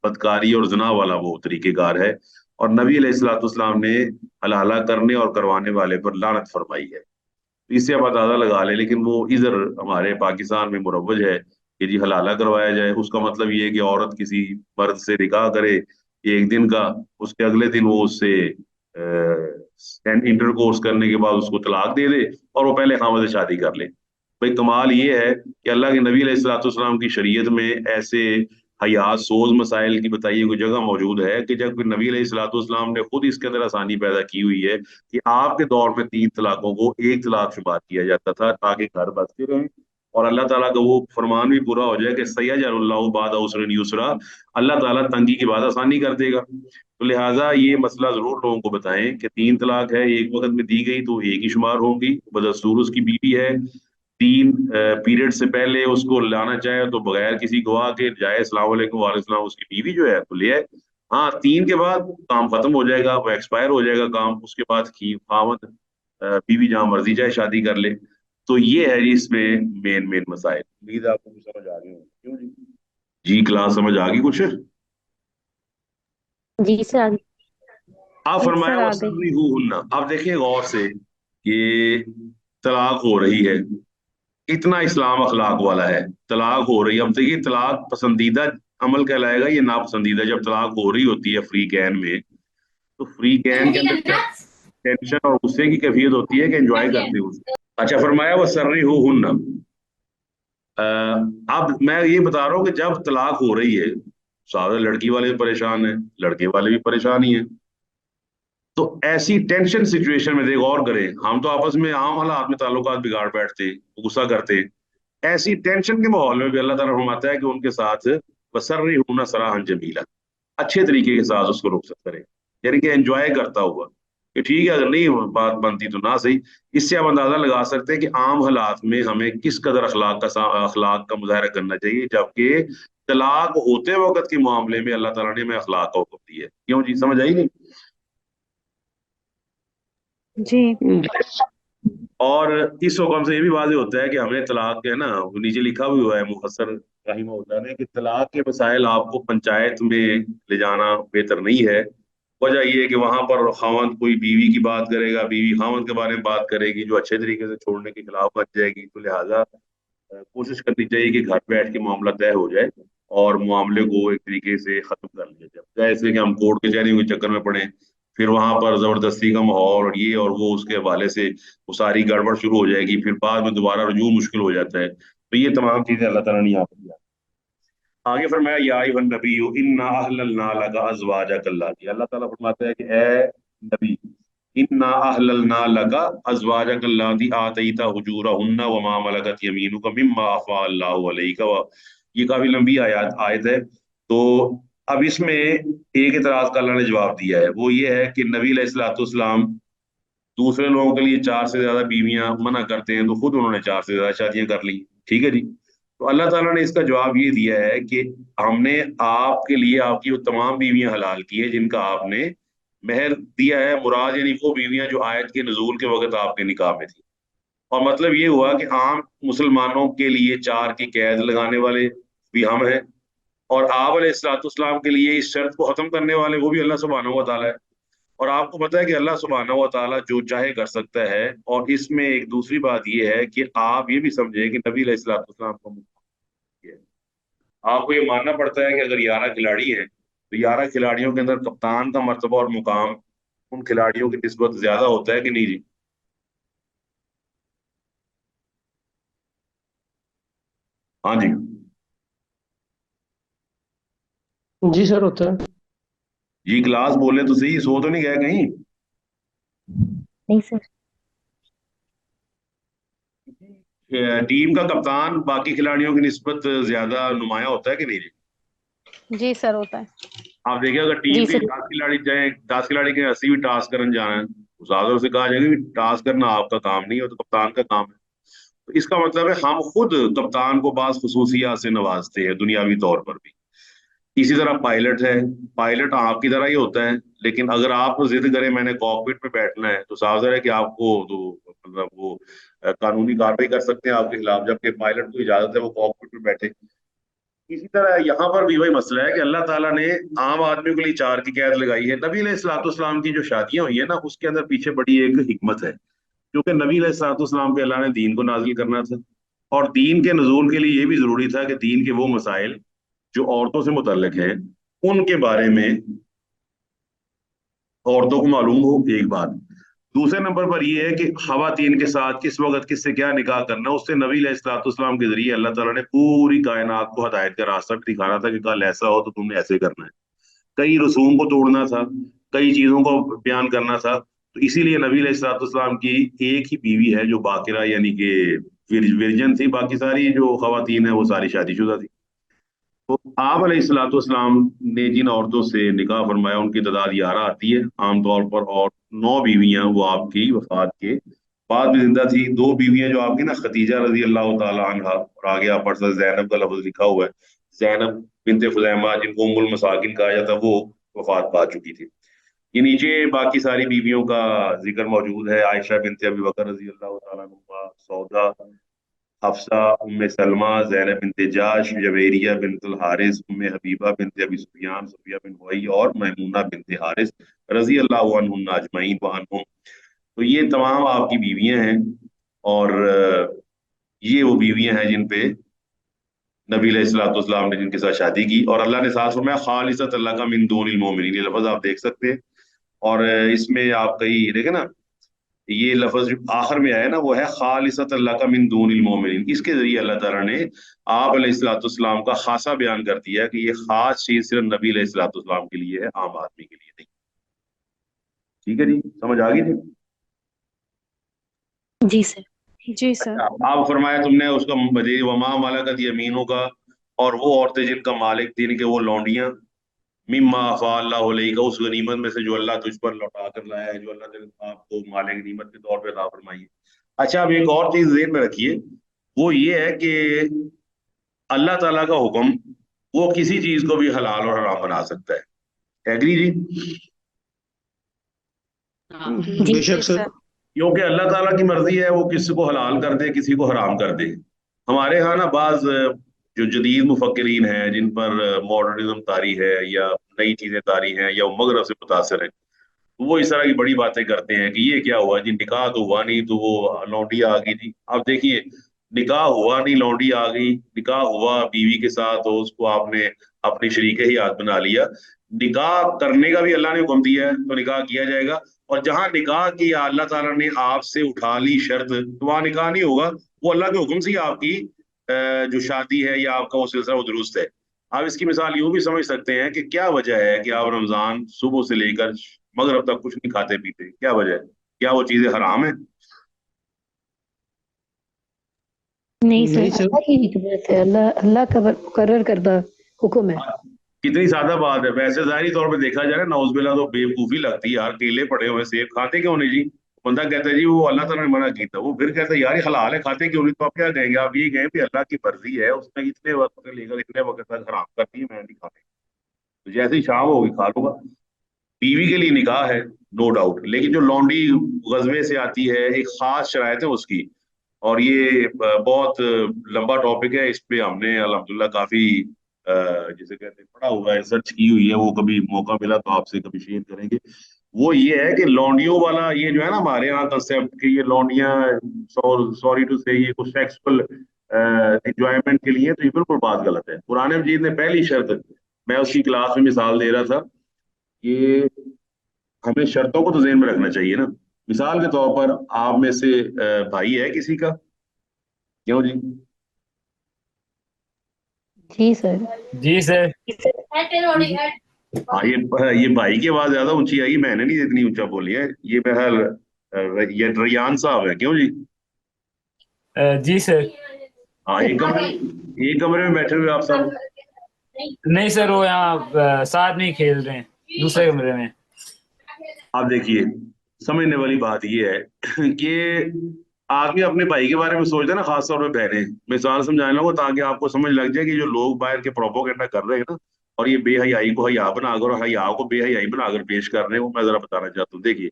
بدکاری اور زنا والا وہ طریقہ کار ہے، اور نبی علیہ الصلوۃ والسلام نے حلالہ کرنے اور کروانے والے پر لعنت فرمائی ہے۔ اس سے آپ اندازہ لگا لیں، لیکن وہ ادھر ہمارے پاکستان میں مروج ہے کہ جی حلالہ کروایا جائے۔ اس کا مطلب یہ ہے کہ عورت کسی مرد سے نکاح کرے ایک دن کا، اس کے اگلے دن وہ اس سے انٹر کورس کرنے کے بعد اس کو طلاق دے دے اور وہ پہلے خاوند سے شادی کر لے۔ بھائی کمال یہ ہے کہ اللہ کے نبی علیہ الصلوۃ والسلام کی شریعت میں ایسے حیات سوز مسائل کی بتائیے کوئی جگہ موجود ہے کہ جب نبی علیہ الصلوۃ والسلام نے خود اس کے اندر آسانی پیدا کی ہوئی ہے کہ آپ کے دور میں 3 طلاقوں کو ایک طلاق شمار کیا جاتا تھا تاکہ گھر بستے رہیں، اور اللہ تعالیٰ کا وہ فرمان بھی پورا ہو جائے کہ سیجعل اللہ بعد عسر یسرا، اللہ تعالیٰ تنگی کے بعد آسانی کر دے گا۔ تو لہٰذا یہ مسئلہ ضرور لوگوں کو بتائیں کہ 3 طلاق ہے، ایک وقت میں دی گئی تو ایک ہی شمار ہوگی، بدستور اس کی بیوی ہے، 3 پیریڈ سے پہلے اس کو لانا چاہے تو بغیر کسی گواہ کے جائے السلام علیکم وعلیکم السلام، اس کی بیوی جو ہے تو لے آئے۔ ہاں 3 کے بعد کام ختم ہو جائے گا، وہ ایکسپائر ہو جائے گا کام، اس کے بعد کی خاوند بیوی جہاں مرضی چاہے شادی کر لے۔ تو یہ ہے اس میں مین مسائل۔ امید ہے آپ کو کچھ سمجھ آ گئی ہوں، کیوں جی؟ جی کلاس سمجھ آ گئی کچھ؟ جی سر آپ جی فرمایا سر آ گئی۔ وَسَرِّحُوهُنَّ، اب دیکھیں غور سے کہ طلاق ہو رہی ہے، اتنا اسلام اخلاق والا ہے، طلاق ہو رہی ہے۔ اب دیکھیے طلاق پسندیدہ عمل کہلائے گا یہ ناپسندیدہ؟ جب طلاق ہو رہی ہوتی ہے فری کین میں، تو فری کین کے اندر کیا ٹینشن اور غصے کی کیفیت ہوتی ہے کہ انجوائے کرتے ہو۔ اچھا فرمایا وَسَرِّحُوهُنَّ، اب میں یہ بتا رہا ہوں کہ جب طلاق ہو رہی ہے، سارے لڑکی والے بھی پریشان ہیں، لڑکے والے بھی پریشان ہی ہیں، تو ایسی ٹینشن سچویشن میں دیکھ غور کریں، ہم تو آپس میں عام حالات میں تعلقات بگاڑ بیٹھتے، غصہ کرتے، ایسی ٹینشن کے ماحول میں بھی اللہ تعالیٰ فرماتا ہے کہ ان کے ساتھ وَسَرِّحُوهُنَّ سَرَاحًا جَمِيلًا، اچھے طریقے کے ساتھ اس کو رخصت کریں، یعنی کہ انجوائے کرتا ہوا کہ ٹھیک ہے اگر نہیں بات بنتی تو نہ صحیح۔ اس سے آپ اندازہ لگا سکتے ہیں کہ عام حالات میں ہمیں کس قدر اخلاق کا مظاہرہ کرنا چاہیے، جبکہ طلاق ہوتے وقت کے معاملے میں اللہ تعالیٰ نے ہمیں اخلاق کا حکم دیا ہے۔ کیوں جی، سمجھ آئی نہیں؟ جی اور اس حکم سے یہ بھی واضح ہوتا ہے کہ ہمیں طلاق ہے نا، نیچے لکھا بھی ہوا ہے مفسر رحمہ اللہ نے کہ طلاق کے مسائل آپ کو پنچایت میں لے جانا بہتر نہیں ہے۔ وجہ یہ ہے کہ وہاں پر خاوند کوئی بیوی کی بات کرے گا، بیوی خاوند کے بارے میں بات کرے گی جو اچھے طریقے سے چھوڑنے کے خلاف بچ جائے گی، تو لہٰذا کوشش کرنی چاہیے کہ گھر بیٹھ کے معاملہ طے ہو جائے اور معاملے کو ایک طریقے سے ختم کر لیا جائے، جیسے کہ ہم کورٹ کچہری کے چکر میں پڑیں، پھر وہاں پر زبردستی کا ماحول اور یہ اور وہ، اس کے حوالے سے وہ ساری گڑبڑ شروع ہو جائے گی، پھر بعد میں دوبارہ رجوع مشکل ہو جاتا ہے۔ تو یہ تمام چیزیں اللہ تعالیٰ نے یہاں پر کیا۔ آگے فرمایا یا ایھا النبی انا احللنا لک ازواجک، اللہ تعالیٰ فرماتا ہے کہ اے نبی، इन्ना अहललना लका अज़वाजक अल्लाती आतैता हुजूरहुन्ना व मा मलकत यमीनुका मिम्मा अफ़ा अल्लाहु अलैका। ये काफी लंबी आयत है। तो अब इसमें एक इतराज का अल्लाह ने जवाब दिया है, वो ये है कि नबी अलैहिस्सलाम दूसरे लोगों के लिए चार से ज्यादा बीवियां मना करते हैं, तो खुद उन्होंने चार से ज्यादा शादियां कर ली। ठीक है जी। तो अल्लाह ताला ने इसका जवाब ये दिया है कि हमने आपके लिए आपकी वो तमाम बीवियां हलाल की है जिनका आपने मेहर दिया है। मुराद यानी वो बीवियां जो आयत के नजूल के वक्त आपके निकाह में थी। और मतलब ये हुआ कि आम मुसलमानों के लिए चार की कैद लगाने वाले भी हम हैं, और आप अलैहिस्सलाम के लिए इस शर्त को खत्म करने वाले वो भी अल्लाह सुब्हानहू व तआला है। और आपको पता है कि अल्लाह सुब्हानहू व तआला जो चाहे कर सकता है। और इसमें एक दूसरी बात यह है कि आप ये भी समझे कि नबी अलैहिस्सलाम का मुकाम है। आपको ये मानना पड़ता है कि अगर 11 खिलाड़ी हैं तो 11 खिलाड़ियों के अंदर कप्तान का मर्तबा और मुकाम उन खिलाड़ियों की निस्बत ज्यादा होता है कि नहीं जी? हाँ जी। जी सर, होता है। जी क्लास बोले तो सही, सो तो नहीं गए कहीं? नहीं सर। टीम का कप्तान बाकी खिलाड़ियों की निस्बत ज्यादा नुमाया होता है कि नहीं जी? जी सर, होता है। आप देखिए, अगर टीम जी के सर। 10 खिलाड़ी जाए, 10 खिलाड़ी के 80 भी टास्क करने जाना है, ज्यादा से कहा जाएगा कि टास्क करना आपका काम नहीं है, तो कप्तान का काम है। तो इसका मतलब है हम खुद कप्तान को बास खसूसियात से नवाजते हैं दुनियावी तौर पर भी। इसी तरह पायलट है, पायलट आपकी तरह ही होता है। लेकिन अगर आप जिद करें मैंने कॉकपिट पे बैठना है, तो साफ ज़ाहिर है कि आपको तो मतलब वो कानूनी कार्रवाई कर सकते हैं आपके खिलाफ, जबकि पायलट को इजाजत है वो कॉकपिट पे बैठे। इसी तरह यहाँ पर भी वही मसला है कि अल्लाह ताला ने आम आदमी के लिए चार की कैद लगाई है। नबी अलैहिस्सलाम की जो शादियां हुई है ना, उसके अंदर पीछे बड़ी एक हिकमत है। क्योंकि नबी अलैहिस्सलाम पे अल्लाह ने दीन को नाजिल करना था, और दीन के नजूल के लिए ये भी जरूरी था कि दीन के वो मसाइल जो औरतों से मुतल्लिक हैं उनके बारे में औरतों को मालूम हो, एक बात। दूसरे नंबर पर यह है कि खवातीन के साथ किस वक्त किससे क्या निकाह करना, उससे नबी अलैहिस्सलाम के जरिए अल्लाह ताला ने पूरी कायनात को हदायत का रास्ता भी दिखाना था कि कल ऐसा हो तो तुमने ऐसे करना है। कई रसूम को तोड़ना था, कई चीजों को बयान करना था। तो इसीलिए नबी अलैहिस्सलाम की एक ही बीवी है जो बाकिरा यानी कि विरजन थी, बाकी सारी जो खवातीन है वो सारी शादीशुदा थी। तो आप अलैहिस्सलाम ने जिन औरतों से निकाह फरमाया उनकी तादाद 11 आती है आमतौर पर, और 9 बीवियां वो आपकी वफात के बाद में जिंदा थी। 2 बीवियां जो आपकी ना, खदीजा रजी अल्लाह तआला अन्हा, और आगे आप पढ़ सकते जैनब का लफ्ज लिखा हुआ है, जैनब बिनते खुजैमा जिनको उम्मुल मसाकिन कहा जाता, वो वफात पा चुकी थी। ये नीचे बाकी सारी बीवियों का जिक्र मौजूद है। आयशा बिनते अबी बकर रजी अल्लाह तआला अन्हा, सौदा, हफ्सा, उम्मे सलमा, ज़ैनब बिनते जाश, जवेरिया बिनतुल हारिस, उम्मे हबीबा बिनते अबी सुफियान, सफिया बिन हुवै, और मैमूना बिनते हारिस रजी अल्लाह अन्हुन्ना अजमईन व अन्हुम। तो ये तमाम आपकी बीवियां हैं। और ये वो बीवियां हैं जिन पे नबी अलैहिस्सलाम ने जिनके साथ शादी की, और अल्लाह ने साथ फरमाया खालिसतन लका मिन दूनिल मोमिनीन। ये लफ्ज आप देख सकते हैं। और इसमें आप कहीं देखें ना, ये लफ्ज जो आखिर में आया ना, वो है खालिसतन लका मिन दूनिल मोमिनीन। इसके जरिए अल्लाह ताला ने आप अलैहिस्सलाम का खासा बयान कर दिया कि ये खास चीज सिर्फ नबी अलैहिस्सलाम के लिए है, आम आदमी के लिए नहीं। ठीक है जी, समझ आ गई जी? जी सर। जी सर। आप फरमाया तुमने उसका वमा मलकत यमीनों का, और वो औरतें जिनका मालिक थी कि वो लौंडियां, मिम्मा अफा अल्लाह अलैका, उस गनीमत में से जो अल्लाह तुझ पर लौटा कर लाया है, जो अल्लाह ने आपको माल गनीमत के तौर पर अता फरमाई है। अच्छा, अब एक और चीज ज़हन में रखिए, वो ये है कि अल्लाह ताला का हुक्म वो किसी चीज को भी हलाल और हराम बना सकता है। एग्री जी? जी बेशक जी सर। सर। क्योंकि अल्लाह ताला की मर्जी है, वो किसी को हलाल कर दे किसी को हराम कर दे। हमारे यहाँ ना बाज जो जदीद मुफक्किरीन हैं जिन पर मॉडर्निज्म तारी है या नई चीजें तारी हैं या वो मगरब से मुतासर है, वो इस तरह की बड़ी बातें करते हैं कि ये क्या हुआ जी, निकाह तो हुआ नहीं तो वो लौंडी आ गई थी। अब देखिए, निकाह हुआ नहीं, लौंडी आ गई। निकाह हुआ बीवी के साथ, तो उसको आपने अपनी शरीके ही याद बना लिया। निकाह करने का भी अल्लाह ने हुक्म दिया है तो निकाह किया जाएगा। और जहां निकाह किया अल्लाह ताला ने आपसे उठा ली शर्त, तो वहां निकाह नहीं होगा। वो अल्लाह के हुक्म से ही आपकी जो शादी है या आपका वो सिलसिला वो दुरुस्त है। आप इसकी मिसाल यूं भी समझ सकते हैं कि क्या वजह है कि आप रमजान सुबह से लेकर मगर अब तक कुछ नहीं खाते पीते, क्या वजह है? क्या वो चीजें हराम है? नहीं नहीं सर। सर। अल्लाह की हिकमत है, अल्लाह अल्लाह का मुकर्रर करदा हुक्म है। कितनी सादा बात है। वैसे जाहिरी तौर पे देखा जाए ना, नाउजुबिल्लाह, तो बेवकूफी लगती है यार। केले पड़े हुए, सेब खाते क्यों नहीं जी? बंदा कहता है जी वो अल्लाह ताला ने मना की था, वो फिर कहता है यार ये हलाल है, खाते क्यों नहीं? तो आप क्या कहेंगे? आप ये कहें भी अल्लाह की मर्जी है, उसने इतने वक्त से लेकर इतने वक्त तक हराम कर दी, मैं नहीं खाने। तो जैसे ही शाम होगी खा लूंगा। बीवी के लिए निकाह है, नो डाउट, लेकिन जो लौंडी गजबे से आती है, एक खास शरायत है उसकी। और ये बहुत लंबा टॉपिक है, इस पे हमने अल्हम्दुलिल्लाह काफी जिसे कहते हैं पढ़ा हुआ है, रिसर्च की हुई है। वो कभी मौका मिला तो आपसे कभी शेयर करेंगे। वो ये है कि लौंडियों वाला ये जो है ना हमारे यहाँ कंसेप्ट कि ये लौंडियां, सॉरी टू से, ये कुछ सेक्सुअल एंजॉयमेंट के लिए, तो ये बिल्कुल बात गलत है। कुरान मजीद ने पहली शर्त, मैं उसकी क्लास में मिसाल दे रहा था कि हमें शर्तों को तो ज़हन में रखना चाहिए ना। मिसाल के तौर पर आप में से भाई है किसी का? क्यों जी? जी सर। जी सर। हाँ, ये भाई की आवाज ज्यादा ऊंची आई, मैंने नहीं इतनी ऊंचा बोली है। ये बहरहाल ये रैयान साहब है, क्यों जी? जी सर। हाँ, एक कमरे में बैठे हुए आप सब। नहीं सर, वो यहाँ साथ में ही खेल रहे हैं, दूसरे कमरे में। आप देखिए, समझने वाली बात ये है कि आदमी अपने भाई के बारे में सोचता है ना, खासतौर पे बहनें। मिसाल समझाने लगो ताकि आपको समझ लग जाए कि जो लोग बाहर के प्रोपोगेंडा कर रहे हैं ना, और ये बेहयाई को हया बनाकर और हया को बेहयाई बनाकर पेश कर रहे हैं, वो मैं जरा बताना चाहता हूँ। देखिए,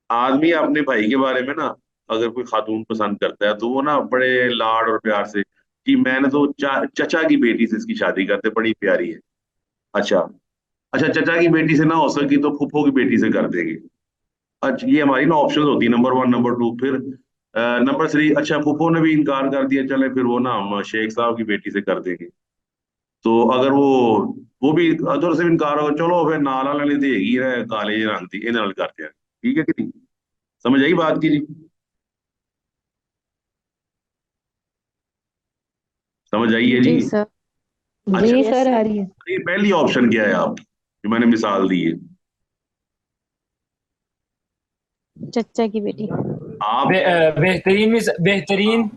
आदमी अपने भाई के बारे में ना, अगर कोई खातून पसंद करता है तो वो ना बड़े लाड और प्यार से, कि मैंने तो चचा की बेटी से इसकी शादी करते, बड़ी प्यारी है। अच्छा, अच्छा, चचा की बेटी से ना हो सकी तो फूफो की बेटी से कर देंगे। अच्छा, ये हमारी ना ऑप्शन होती है, नंबर वन, नंबर टू, फिर नंबर थ्री। अच्छा, फूफो ने भी इनकार कर दिया, चले फिर वो ना हम शेख साहब की बेटी से कर देंगे। तो अगर वो भी अदर से इनकार हो, चलो फिर नाला लेनी देगी काले रंग की इन्हें करते हैं। ठीक है कि नहीं? समझ आई बात की जी? समझ आई है जी? जी सर। अच्छा, जी यस सर, आ सर। रही है। ये पहली ऑप्शन क्या है आप जो मैंने मिसाल दी है? चचा की बेटी। आप बेहतरीन।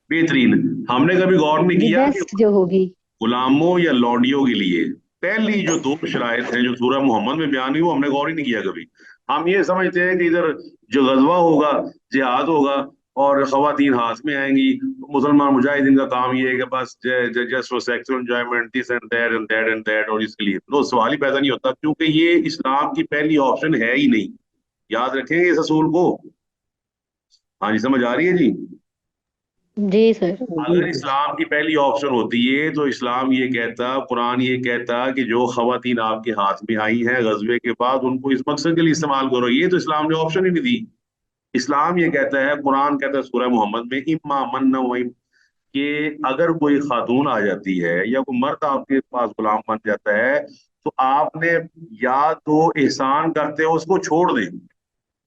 बेहतरीन। हमने कभी गौर नहीं जी किया कि बेस्ट जो होगी। गुलामों या लौंडियों के लिए पहली जो दो शराइत हैं जो सूरह मोहम्मद में बयान हुई, वो हमने गौर ही नहीं किया कभी। हम ये समझते हैं कि इधर जो गजवा होगा, जिहाद होगा, और खवातीन हाथ में आएंगी, तो मुसलमान मुजाहिदीन का काम ये है कि बस just for sexual enjoyment, this and that and that and that, और इसके लिए तो सवाल ही पैदा नहीं होता, क्योंकि ये इस्लाम की पहली ऑप्शन है ही नहीं। याद रखेंगे इस असूल को। हाँ जी, समझ आ रही है जी? जी सर। अगर इस्लाम की पहली ऑप्शन होती है तो इस्लाम ये कहता, कुरान ये कहता कि जो खवातीन आपके हाथ में आई हैं गजबे के बाद, उनको इस मकसद के लिए इस्तेमाल करो। ये तो इस्लाम ने ऑप्शन ही नहीं दी। इस्लाम ये कहता है, कुरान कहता है सूरह मोहम्मद में, इम्मा मन व कि अगर कोई खातून आ जाती है या कोई मर्द आपके पास गुलाम बन जाता है, तो आपने या तो एहसान करते हो उसको छोड़ दें।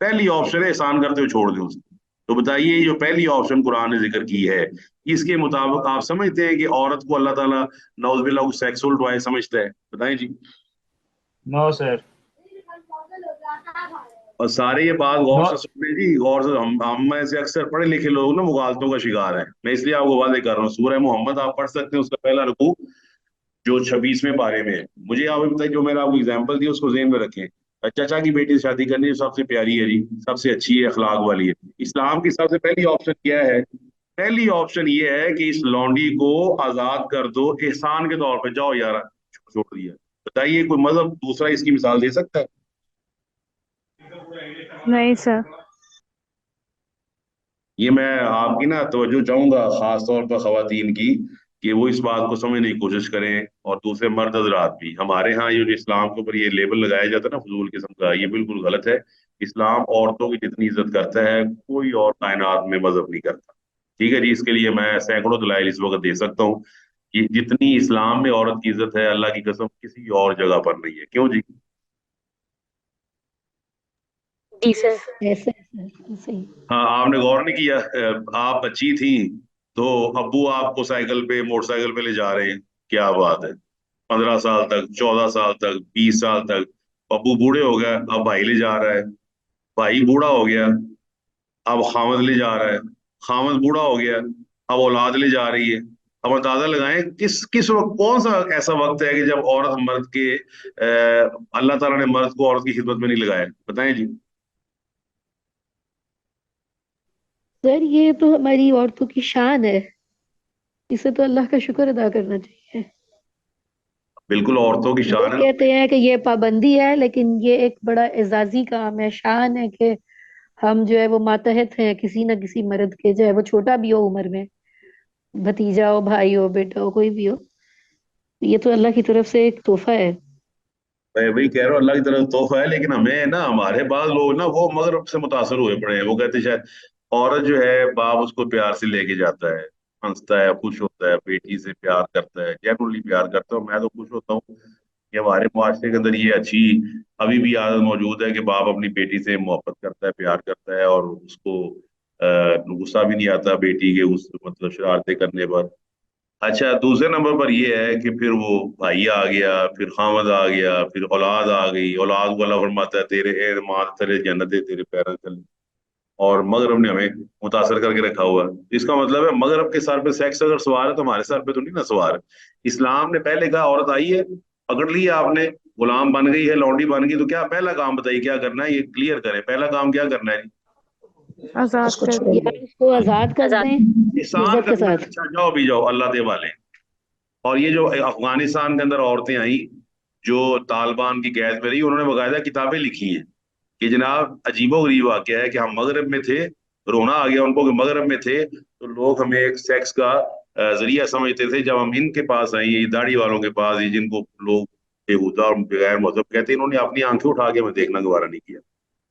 पहली ऑप्शन है एहसान करते हुए छोड़ दें उसको। तो बताइए, जो पहली ऑप्शन कुरान ने जिक्र की है, इसके मुताबिक आप समझते हैं कि औरत को अल्लाह ताला नौजुबिल्लाह सेक्सुअल टॉय समझता है? बताएं जी। No sir. और सारे ये बात गौर नो। से सुन जी, गौर से। हम में से अक्सर पढ़े लिखे लोग ना मुगालतों का शिकार है। मैं इसलिए आपको वादे कर रहा हूँ, सूरह मोहम्मद आप पढ़ सकते हैं, उसका पहला रुकू जो 26वें पारे में है। मुझे आप ये बताइए, जो मैंने आपको एग्जाम्पल दी उसको जेहन में रखें। चाचा की बेटी से शादी करनी जो सबसे प्यारी है जी, सबसे अच्छी है, अखलाक वाली है। इस्लाम की सबसे पहली ऑप्शन क्या है? पहली ऑप्शन ये है कि इस लौंडी को आजाद कर दो एहसान के तौर पे, जाओ यार छोड़ दिया। बताइए, कोई मजहब दूसरा इसकी मिसाल दे सकता है? नहीं सर। ये मैं आपकी ना तवज्जो चाहूंगा, खास तौर पर खवातीन की, कि वो इस बात को समझने की कोशिश करें, और दूसरे मर्द हजरात भी। हमारे यहाँ ये जो इस्लाम के ऊपर ये लेबल लगाया जाता है ना फजूल किस्म का, ये बिल्कुल गलत है। इस्लाम औरतों की जितनी इज्जत करता है, कोई और कायनात में मजहब नहीं करता। ठीक है जी? इसके लिए मैं सैकड़ों दलाइल इस वक्त दे सकता हूँ कि जितनी इस्लाम में औरत की इज्जत है, अल्लाह की कसम किसी और जगह पर नहीं है। क्यों जी? जी सर, ऐसे ऐसे ही। हाँ, आपने गौर नहीं किया? आप बच्ची थी तो अब्बू आपको साइकिल पे, मोटरसाइकिल पे ले जा रहे हैं, क्या बात है, 15 साल तक, 14 साल तक, 20 साल तक, अबू बूढ़े हो गया, अब भाई ले जा रहा है, भाई बूढ़ा हो गया, अब खामद ले जा रहा है, खामद बूढ़ा हो गया, अब औलाद ले जा रही है। अब अंदाजा लगाएं किस किस वक्त, कौन सा ऐसा वक्त है कि जब औरत मर्द के अल्लाह ताला ने मर्द को औरत की खिदमत में नहीं लगाया, बताएं जी। सर ये तो हमारी औरतों की शान है, इसे तो अल्लाह का शुक्र अदा करना चाहिए। बिल्कुल औरतों की शान लोग है। कहते हैं कि ये पाबंदी है, लेकिन ये एक बड़ा एजाजी काम है, शान है कि हम जो है वो मातहत हैं किसी न किसी मर्द के, चाहे वो छोटा भी हो उम्र में, भतीजा हो, भाई हो, बेटा हो, कोई भी हो। ये तो अल्लाह की तरफ से एक तोहफा है। मैं वही कह रहा हूँ, अल्लाह की तरफ तोहफा है, लेकिन हमें ना, हमारे बाद लोग ना वो मगरब से मुतासर हुए पड़े हैं। वो कहते हैं शायद औरत जो है बाप उसको प्यार से लेके जाता है, हंसता है, खुश होता है, बेटी से प्यार करता है, जेनुअनली प्यार करता है। और मैं तो खुश होता हूँ कि हमारे मुआशरे के अंदर ये अच्छी अभी भी आदत मौजूद है कि बाप अपनी बेटी से मोहब्बत करता है, प्यार करता है, और उसको गुस्सा भी नहीं आता बेटी के उस मतलब शरारतें करने पर। अच्छा, दूसरे नंबर पर ये है कि फिर वो भाई आ गया, फिर खामद आ गया, फिर औलाद आ गई। औलाद को अल्लाह फरमाता है तेरे ए माँ तेरे जन्नत है तेरे पैरों तले। और मगरब ने हमें मुतासर करके रखा हुआ है। इसका मतलब है मगरब के सर पे सेक्स अगर सवार है तो हमारे सर पे तो नहीं ना सवार है। इस्लाम ने पहले कहा औरत आई है, पकड़ ली है आपने, गुलाम बन गई है, लौंडी बन गई, तो क्या पहला काम बताइए क्या करना है, ये क्लियर करें, पहला काम क्या करना है जी। आजाद उसको कर छोड़ या दो। उसको आजाद कर दें एहसान इज्जत के करना है, साथ। अच्छा जाओ भी जाओ अल्लाह दे वाले। और ये जो अफगानिस्तान के अंदर औरतें आई जो तालिबान की कैद में रही, उन्होंने बाकायदा किताबें लिखी हैं कि जनाब अजीबो गरीब वाकया है कि हम मगरब में थे, रोना आ गया उनको कि मगरब में थे तो लोग हमें एक सेक्स का जरिया समझते थे। जब हम इनके पास आए, ये दाढ़ी वालों के पास, ये जिनको लोग बेहुदा और बगैर मजहब कहते हैं, इन्होंने अपनी आंखें उठा के हमें देखना गवारा नहीं किया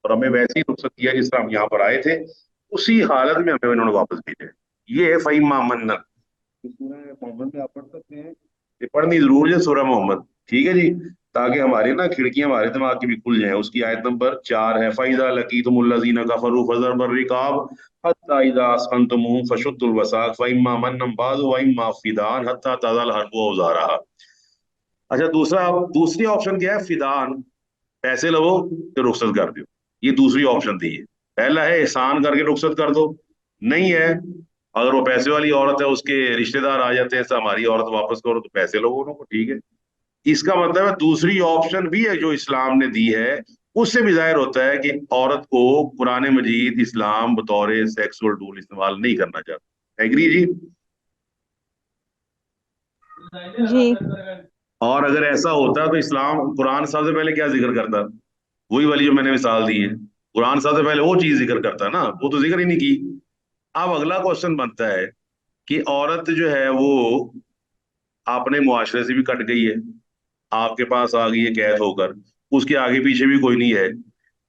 और हमें वैसे ही रुखसत किया जिस तरह हम यहाँ पर आए थे, उसी हालत में हमें इन्होंने वापस भेजा। ये है फ़ईमा मन्नत। सूरह मोहम्मद में आप पढ़ सकते हैं, ये पढ़नी जरूर है सूरह मोहम्मद, ठीक है जी, ताकि हमारी ना खिड़कियां हमारे दिमाग की भी खुल जाएं। उसकी आयत नंबर 4 है, फैजा लकीतुमुल्लज़ीना कफरू फज़रबर रिकाब हत्ता इज़ा अस्कनतुमुहुम फशुद्दुल वसाक फइम्मा मन्नम बादु व इम्मा फिदान हत्ता तज़ल हर्बु औज़ारहा। अच्छा, दूसरी ऑप्शन क्या है, फिदान, पैसे लो तो रुखसत कर दो। ये दूसरी ऑप्शन दी है। पहला है एहसान करके रुखसत कर दो, नहीं है अगर वो पैसे वाली औरत है उसके रिश्तेदार आ जाते हैं तो हमारी औरत वापस करो तो पैसे लो उनको, ठीक है। इसका मतलब है दूसरी ऑप्शन भी है जो इस्लाम ने दी है, उससे भी जाहिर होता है कि औरत को कुरान मजीद इस्लाम बतौर सेक्सुअल टूल इस्तेमाल नहीं करना चाहता। एग्री जी। जी। और अगर ऐसा होता तो इस्लाम कुरान सबसे पहले क्या जिक्र करता, वही वाली जो मैंने मिसाल दी है, कुरान सबसे पहले वो चीज जिक्र करता ना, वो तो जिक्र ही नहीं की। अब अगला क्वेश्चन बनता है कि औरत जो है वो अपने मुआशरे से भी कट गई है, आपके पास आ गई है कैद होकर, उसके आगे पीछे भी कोई नहीं है,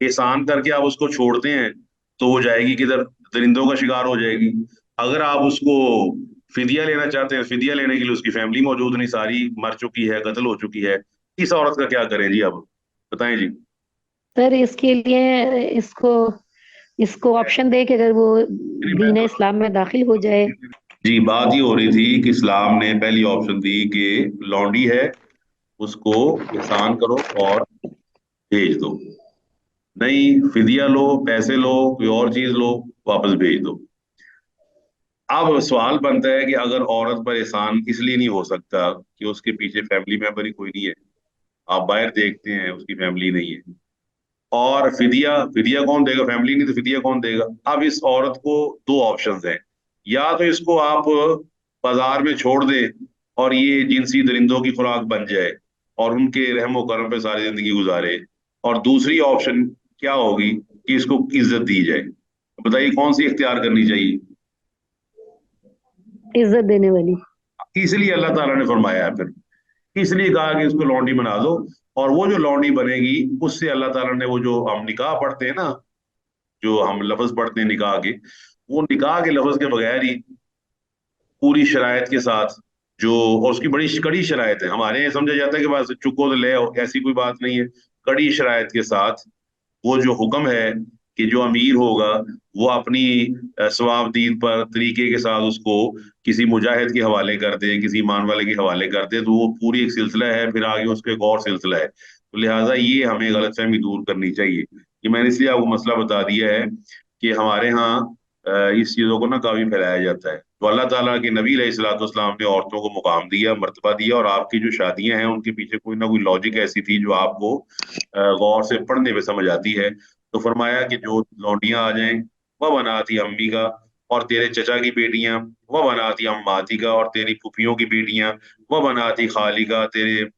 एहसान करके आप उसको छोड़ते हैं तो वो जाएगी किधर, दरिंदों का शिकार हो जाएगी। अगर आप उसको फिदिया लेना चाहते हैं, फिदिया लेने के लिए उसकी फैमिली मौजूद नहीं, सारी मर चुकी है, कत्ल हो चुकी है, इस औरत का क्या करें जी, अब बताएं जी। सर इसके लिए इसको इसको ऑप्शन दे कि अगर वो नहीं, मैं दीन तो इस्लाम में दाखिल हो जाए। जी बात ही हो रही थी कि इस्लाम ने पहली ऑप्शन दी कि लौंडी है उसको एहसान करो और भेज दो, नहीं फिदिया लो, पैसे लो, कोई और चीज लो, वापस भेज दो। अब सवाल बनता है कि अगर औरत पर एहसान इसलिए नहीं हो सकता कि उसके पीछे फैमिली मेंबर ही कोई नहीं है, आप बाहर देखते हैं उसकी फैमिली नहीं है, और फिदिया फिदिया कौन देगा, फैमिली नहीं तो फिदिया कौन देगा। अब इस औरत को दो ऑप्शंस हैं, या तो इसको आप बाजार में छोड़ दें और ये जिनसी दरिंदों की खुराक बन जाए और उनके रहमो करम पे सारी जिंदगी गुजारे, और दूसरी ऑप्शन क्या होगी कि इसको इज्जत दी जाए। बताइए कौन सी इख्तियार करनी चाहिए। इज्जत देने वाली। इसलिए अल्लाह ताला ने फरमाया है फिर, इसलिए कहा कि उसको लौंडी बना दो, और वो जो लौंडी बनेगी उससे अल्लाह ताला ने वो जो हम निकाह पढ़ते हैं ना, जो हम लफ्ज पढ़ते हैं निकाह के, वो निकाह के लफ्ज के बगैर ही पूरी शराइत के साथ जो, और उसकी बड़ी कड़ी शराइत है, हमारे यहाँ समझा जाता है कि बस चुको तो ले आओ, ऐसी कोई बात नहीं है। कड़ी शराइत के साथ वो जो हुक्म है कि जो अमीर होगा वो अपनी सवाबदीद पर तरीके के साथ उसको किसी मुजाहिद के हवाले कर दे, किसी ईमान वाले के हवाले कर दे, तो वो पूरी एक सिलसिला है, फिर आगे उसका एक और सिलसिला है। तो लिहाजा ये हमें गलतफहमी दूर करनी चाहिए। कि मैंने इसलिए आपको मसला बता दिया है कि हमारे यहाँ इस चीज़ों को ना काफी फैलाया जाता है। तो अल्लाह ताला के नबी अलैहिस्सलाम ने औरतों को मुकाम दिया, मर्तबा दिया, और आपकी जो शादियां हैं उनके पीछे कोई ना कोई लॉजिक ऐसी थी जो आपको गौर से पढ़ने पे समझ आती है। तो फरमाया कि जो लौंडियां आ जाएं, वह बनाती अम्मी का, और तेरे चचा की बेटियां वह बनाती अम्माती का, और तेरी फुफियों की बेटियां वह बनाती खाली का, तेरे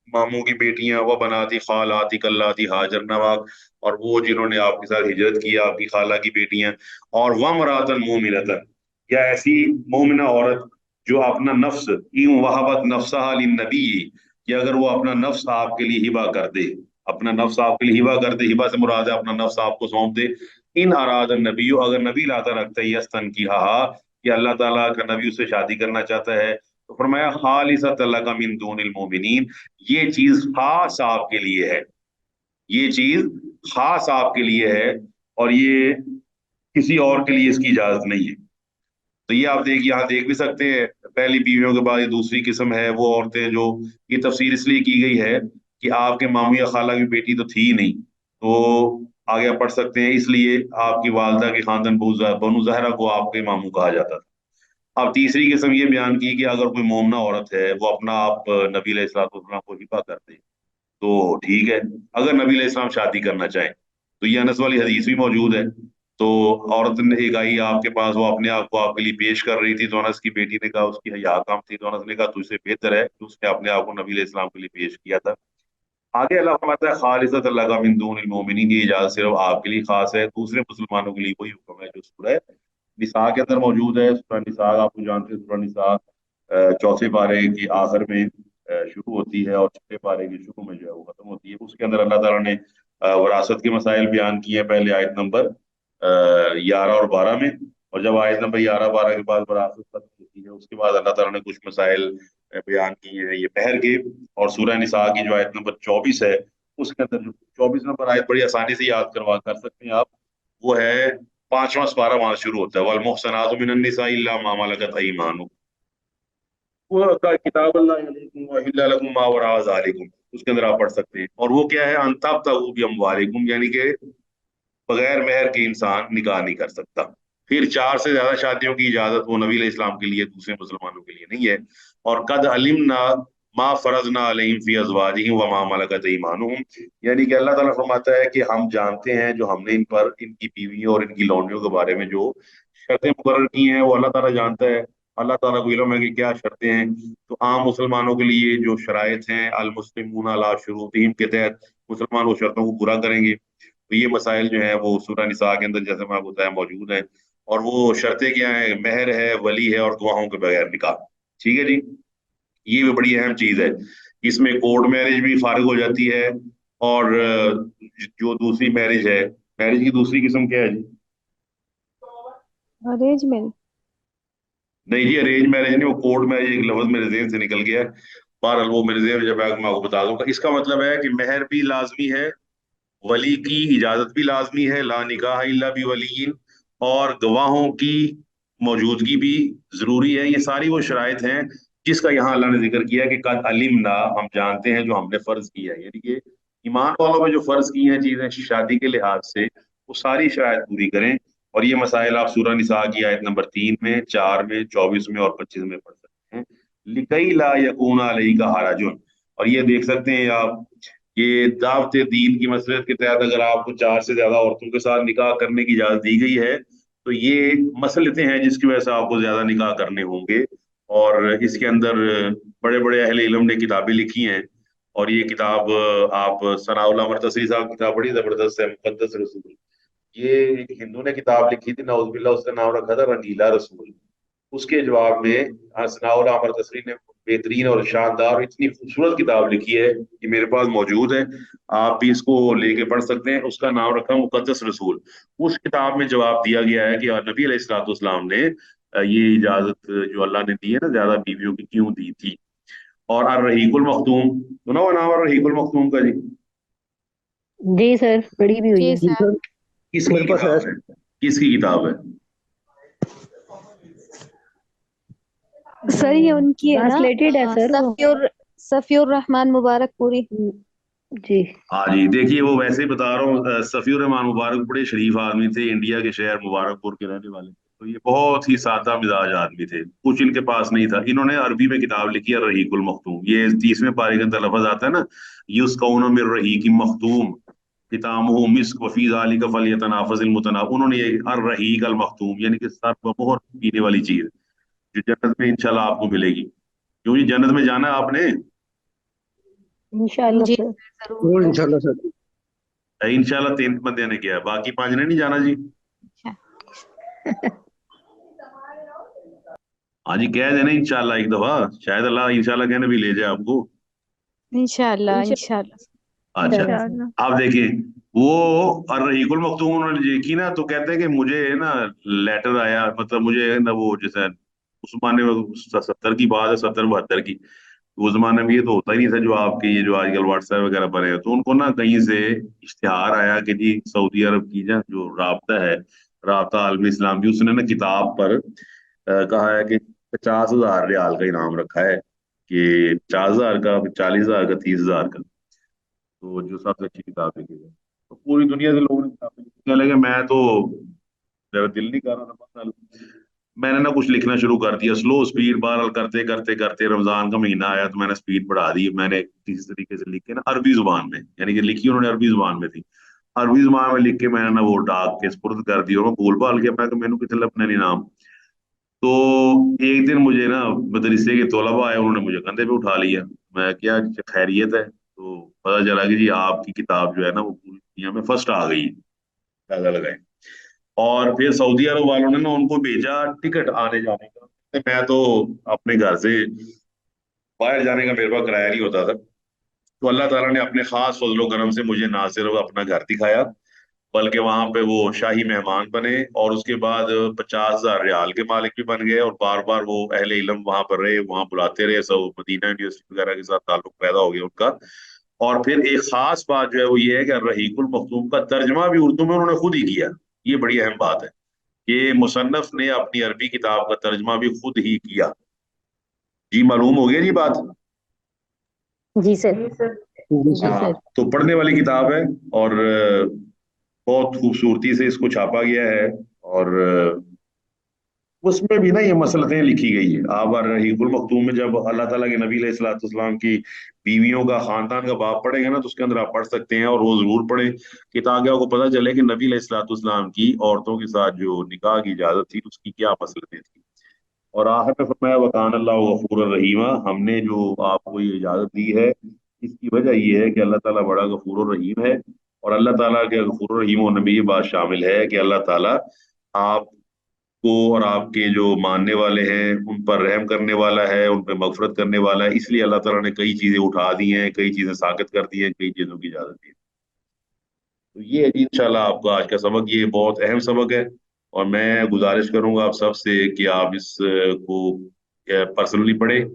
मामू की बेटियां वह बनाती खालाती कल्लाती हाजर नवाक, और वो जिन्होंने आपके साथ हिजरत की आपकी खाला की बेटियां, और वमरातन मोमिनतन, या ऐसी मोमिना औरत जो अपना नफ्स इन वहाबत नफ्सहा लिन्नबी, कि अगर वो अपना नफ्स आपके लिए हिबा कर दे, अपना नफ्स आपके लिए हिबा कर दे, हिबा से मुराद है अपना नफ्स आपको सौंप दे। इन अराद नबी, अगर नबी लाता रखता है यस्तन की हा, कि अल्लाह ताला का नबी उससे शादी करना चाहता है, तो फरमाया खालिसत लका मिन दूनिल मोमिनीन, ये चीज खास आपके लिए है, ये चीज खास आपके लिए है, और ये किसी और के लिए इसकी इजाजत नहीं है। तो ये आप यहाँ देख भी सकते हैं, पहली बीवियों के बाद ये दूसरी किस्म है वो औरतें जो, ये तफसीर इसलिए की गई है कि आपके मामू या खाला की बेटी तो थी ही नहीं, तो आगे आप पढ़ सकते हैं, इसलिए आपकी वालदा के खानदान बनु जहरा को आपके मामू कहा जाता था। अब तीसरी किस्म ये बयान की कि अगर कोई मोमना औरत है वो अपना आप नबी अलैहिस्सलाम को हिबा कर दे, तो ठीक है। अगर नबी अलैहिस्सलाम शादी करना चाहे, तो ये अनस वाली हदीस भी मौजूद है। तो औरत ने एक आई आपके पास, वो अपने आप को आपके लिए पेश कर रही थी, तो अनस की बेटी ने कहा, उसकी हया कम थी, तो अनस ने कहा तुझसे बेहतर है कि उसने अपने आप को नबी अलैहिस्सलाम के लिए पेश किया था। आगे अल्लाह फरमाता है खालिसत लका मिन दूनिल मोमिनीन, ये इजाजत सिर्फ आपके लिए खास है, दूसरे मुसलमानों के लिए कोई हुक्म है जो सूरह निसा के अंदर मौजूद है। सूरह निसा आपको जानते हैं, सूरह निसा चौथे पारे की आखिर में शुरू होती है, और छठे पारे के शुरू में जो है वो खत्म होती है। उसके अंदर अल्लाह ताला ने विरासत के मसाइल बयान किए हैं, पहले आयत नंबर 11 और 12 में, और जब आयत नंबर 11-12 के बाद विरासत खत्म होती है, उसके बाद अल्लाह ताला ने कुछ मसाइल बयान किए हैं ये पहर के। और सूरह निसा की जो आयत नंबर 24 है, उसके अंदर जो 24 नंबर आयत बड़ी आसानी से याद करवा कर सकते हैं आप, वो है पांचवा पारा, वहां शुरू होता है, वल मुहसनातु मिनन निसा इल्ला मा मलकत अयमानुकुम, वो का किताब अल्लाह अलैकुम व हिल्ला लकुम मा वरा ज़ालिकुम, उसके अंदर आप पढ़ सकते हैं। और वो क्या है, अंतब तगू भी अमवालिकुम, यानी कि बगैर मेहर के इंसान निकाह नहीं कर सकता। फिर चार से ज्यादा शादियों की इजाजत वो नबी अलैहिस्सलाम के लिए, दूसरे मुसलमानों के लिए नहीं है। और कद अलिमना मा फरजना अलैहिम फी अज़वाजिहिम व मा मलकत ईमानुहुम, यानी कि अल्लाह ताला फरमाता है कि हम जानते हैं जो हमने इन पर, इनकी बीवियों और इनकी लौंडियों के बारे में जो शर्तें मुकर्रर की हैं, वो अल्लाह ताला जानता है। अल्लाह ताला को इल्म है कि क्या शर्तें हैं। तो आम मुसलमानों के लिए जो शराइत हैं, अल मुस्लिमून अला शुरूतिहिम के तहत मुसलमान वो शर्तों को पूरा करेंगे। तो ये मसाइल जो है वो सूरह निसा के अंदर, जैसे मैं आपको बताया, मौजूद है। और वो शर्तें क्या है, महर है, वली है, और गवाहों के बगैर निकाह। ठीक है जी, ये भी बड़ी अहम चीज है। इसमें कोर्ट मैरिज भी फारिग हो जाती है, और जो दूसरी मैरिज है, मैरिज की दूसरी किस्म क्या है जी? अरेंजमेंट। नहीं जी, अरेंज मैरिज नहीं, वो कोर्ट मैरिज एक लफ्ज मेरे जेहन से निकल गया है। बहरहाल वो मेरे जेहन में जब आएगा मैं आपको बता दूंगा। इसका मतलब है कि महर भी लाजमी है, वली की इजाजत भी लाजमी है, ला निकाह इल्ला बि वलीयिन, और गवाहों की मौजूदगी भी जरूरी है। ये सारी वो शराइत हैं जिसका यहाँ अल्लाह ने जिक्र किया कि कद अलिमना, हम जानते हैं जो हमने फर्ज किया है, यानी कि ईमान वालों में जो फर्ज की हैं चीजें शादी के लिहाज से, वो सारी शराइत पूरी करें। और ये मसाइल आप सूरह निसा की आयत नंबर 3 में, 4 में, 24 में और 25 में पढ़ सकते हैं। लिकई ला यकून अलैका हरजुन, और ये देख सकते हैं आप, ये दावत दीन की मसलहत के तहत अगर आपको चार से ज्यादा औरतों के साथ निकाह करने की इजाजत दी गई है, तो ये मसलहतें हैं जिसकी वजह से आपको ज्यादा निकाह करने होंगे। और इसके अंदर बड़े बड़े अहले इल्म ने किताबें लिखी हैं। और ये किताब आप सनाउल अमर तसरी साहब की किताब बड़ी जबरदस्त है, मुकद्दस रसूल। ये एक हिंदू ने किताब लिखी थी, नाउजुबिल्लाह, उसका नाम रखा था रंगीला रसूल। उसके जवाब में सनाउल अमर तसरी ने बेहतरीन और शानदार इतनी खूबसूरत किताब लिखी है कि मेरे पास मौजूद है, आप भी इसको लेके पढ़ सकते हैं। उसका नाम रखा मुकद्दस रसूल। उस किताब में जवाब दिया गया है कि नबी अलैहिस्सलाम ने ये इजाजत जो अल्लाह ने दी है ना ज्यादा बीवियों की, क्यों दी थी। और अर रहीकुल मखतूम, सुना हुआ नाम अर रहीकुल मखतूम का जी? जी सर, पढ़ी भी हुई जी है। जी सर। सर, किसकी मेरे पास है। किताब है? किसकी किताब है? सर ये उनकी है ना, ट्रांसलेटेड है सर वो। सफियुर रहमान मुबारक पूरी। जी हाँ जी, देखिए वो वैसे ही बता रहा हूँ, सफीउर रहमान मुबारक बड़े शरीफ आदमी थे, इंडिया के शहर मुबारकपुर के रहने वाले थे। तो ये बहुत ही सादा मिजाज आदमी थे, कुछ इनके पास नहीं था। इन्होंने अरबी में किताब लिखी है रहीकुल मखतूम, ये 30वें पारे का लफ्ज आता है ना, युस्कौन मिर रहीक मखतूम कितामुहु मिस्क वफी ज़ालिका फलयतनाफसिल मुतनाफिसून। उन्होंने ये अर रहीक अल मखतूम यानी कि सर मोहर पीने वाली चीज जो जन्नत में इंशाल्लाह आपको मिलेगी। क्यों जी, जन्नत में जाना है आपने? इंशाल्लाह जी सर जरूर। वो इंशाल्लाह सर। इंशाल्लाह 3 बंदे ने किया, बाकी 5 ने नहीं जाना जी। हाँ जी, कह देना इंशाल्लाह एक दफा, शायद अल्लाह इंशाल्लाह कहने भी ले जाए आपको। इंशाल्लाह इंशाल्लाह इंशाल्लाह अच्छा, इंशाल्लाह सर। इंशाल्लाह। आप देखिए वो अर्रहीकुल मखतूम उन्होंने लिखी ना, तो कहते हैं कि मुझे ना लेटर आया, मतलब मुझे ना वो जैसे उस जमाने में 70 की बात है, 70-72 की, उस जमाने में ये तो होता ही नहीं था जो आपके ये जो आजकल व्हाट्सएप वगैरह बने हैं। तो उनको ना कहीं से इश्तिहार आया कि जी सऊदी अरब की जो राबता है, राबता आलमी इस्लाम की, उसने ना किताब पर कहा है कि 50,000 रियाल का इनाम रखा है, कि 50,000 का, 40,000 का, 30,000 का। तो जो सबसे अच्छी किताब लिखी है, तो पूरी दुनिया से लोगों ने किताबें लिखी। कहने लगे मैं तो, मेरा दिल नहीं कर रहा था मसल, मैंने ना कुछ लिखना शुरू कर दिया स्लो स्पीड, बहरहाल करते करते करते रमजान का महीना आया तो मैंने स्पीड बढ़ा दी। मैंने किसी तरीके से लिख के ना अरबी जुबान में, यानी कि लिखी उन्होंने अरबी जुबान में थी, अरबी जुबान में लिख के मैंने ना वो डाक के सुपुर्द कर दी, और मैं भूल भाल गया, मैं मैंने कितने अपने नहीं नाम। तो एक दिन मुझे ना मदरसे के तलबा आए, उन्होंने मुझे कंधे पे उठा लिया। मैं क्या खैरियत है? तो पता चला कि जी आपकी किताब जो है ना वो पूरी दुनिया में फर्स्ट आ गई है। ताला लगाए। और फिर सऊदी अरब वालों ने ना उनको भेजा टिकट आने जाने का। मैं तो अपने घर से बाहर जाने का मेरे पास किराया नहीं होता था, तो अल्लाह ताला ने अपने खास फजलो करम से मुझे ना सिर्फ अपना घर दिखाया, बल्कि वहां पे वो शाही मेहमान बने, और उसके बाद 50,000 रियाल के मालिक भी बन गए, और बार बार वो अहले इल्म वहां पर रहे, वहां बुलाते रहे सब, मदीना यूनिवर्सिटी वगैरह के साथ ताल्लुक पैदा हो गया उनका। और फिर एक खास बात जो है वो ये है कि रहीकुल मखतूम का तर्जमा भी उर्दू में उन्होंने खुद ही किया। ये बड़ी अहम बात है कि मुसन्नफ ने अपनी अरबी किताब का तर्जमा भी खुद ही किया। जी मालूम हो गया जी बात। जी सर। जी जी सर। हाँ, सर। तो पढ़ने वाली किताब है, और बहुत खूबसूरती से इसको छापा गया है, और उसमें भी ना ये मसलतें लिखी गई है। आप रहीकुल मखतूम में जब अल्लाह ताला के नबी अलैहिस्सलाम की बीवियों का खानदान का बाप पढ़ेंगे ना, तो उसके अंदर आप पढ़ सकते हैं, और वो जरूर पढ़ें, कि ताकि आपको पता चले कि नबी अलैहिस्सलाम की औरतों के साथ जो निकाह की इजाजत थी उसकी क्या मसलतें थी। और आखिर में फरमाया वकान अल्लाह गफूर रहीमा, हमने जो आपको ये इजाजत दी है इसकी वजह ये है कि अल्लाह ताला बड़ा गफूर रहीम है। और अल्लाह ताला के गफूर रहीम होने में ये बात शामिल है कि अल्लाह ताला आपको और आपके जो मानने वाले हैं उन पर रहम करने वाला है, उन पर मगफरत करने वाला है। इसलिए अल्लाह ताला ने कई चीजें उठा दी हैं, कई चीजें साकित कर दी हैं, कई चीजों की इजाजत दी है। तो ये है जी इंशाल्लाह आपका आज का सबक, ये बहुत अहम सबक है। और मैं गुजारिश करूंगा आप सबसे कि आप इस को पर्सनली पढ़ें,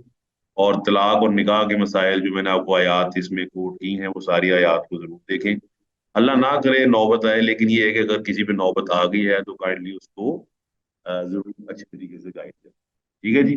और तलाक और निकाह के मसाइल जो मैंने आपको आयात इसमें कोट की हैं वो सारी आयात को जरूर देखें। अल्लाह ना करे नौबत आए, लेकिन ये है कि अगर किसी पे नौबत आ गई है तो काइंडली उसको जरूर अच्छे तरीके से गाइड करें। ठीक है जी।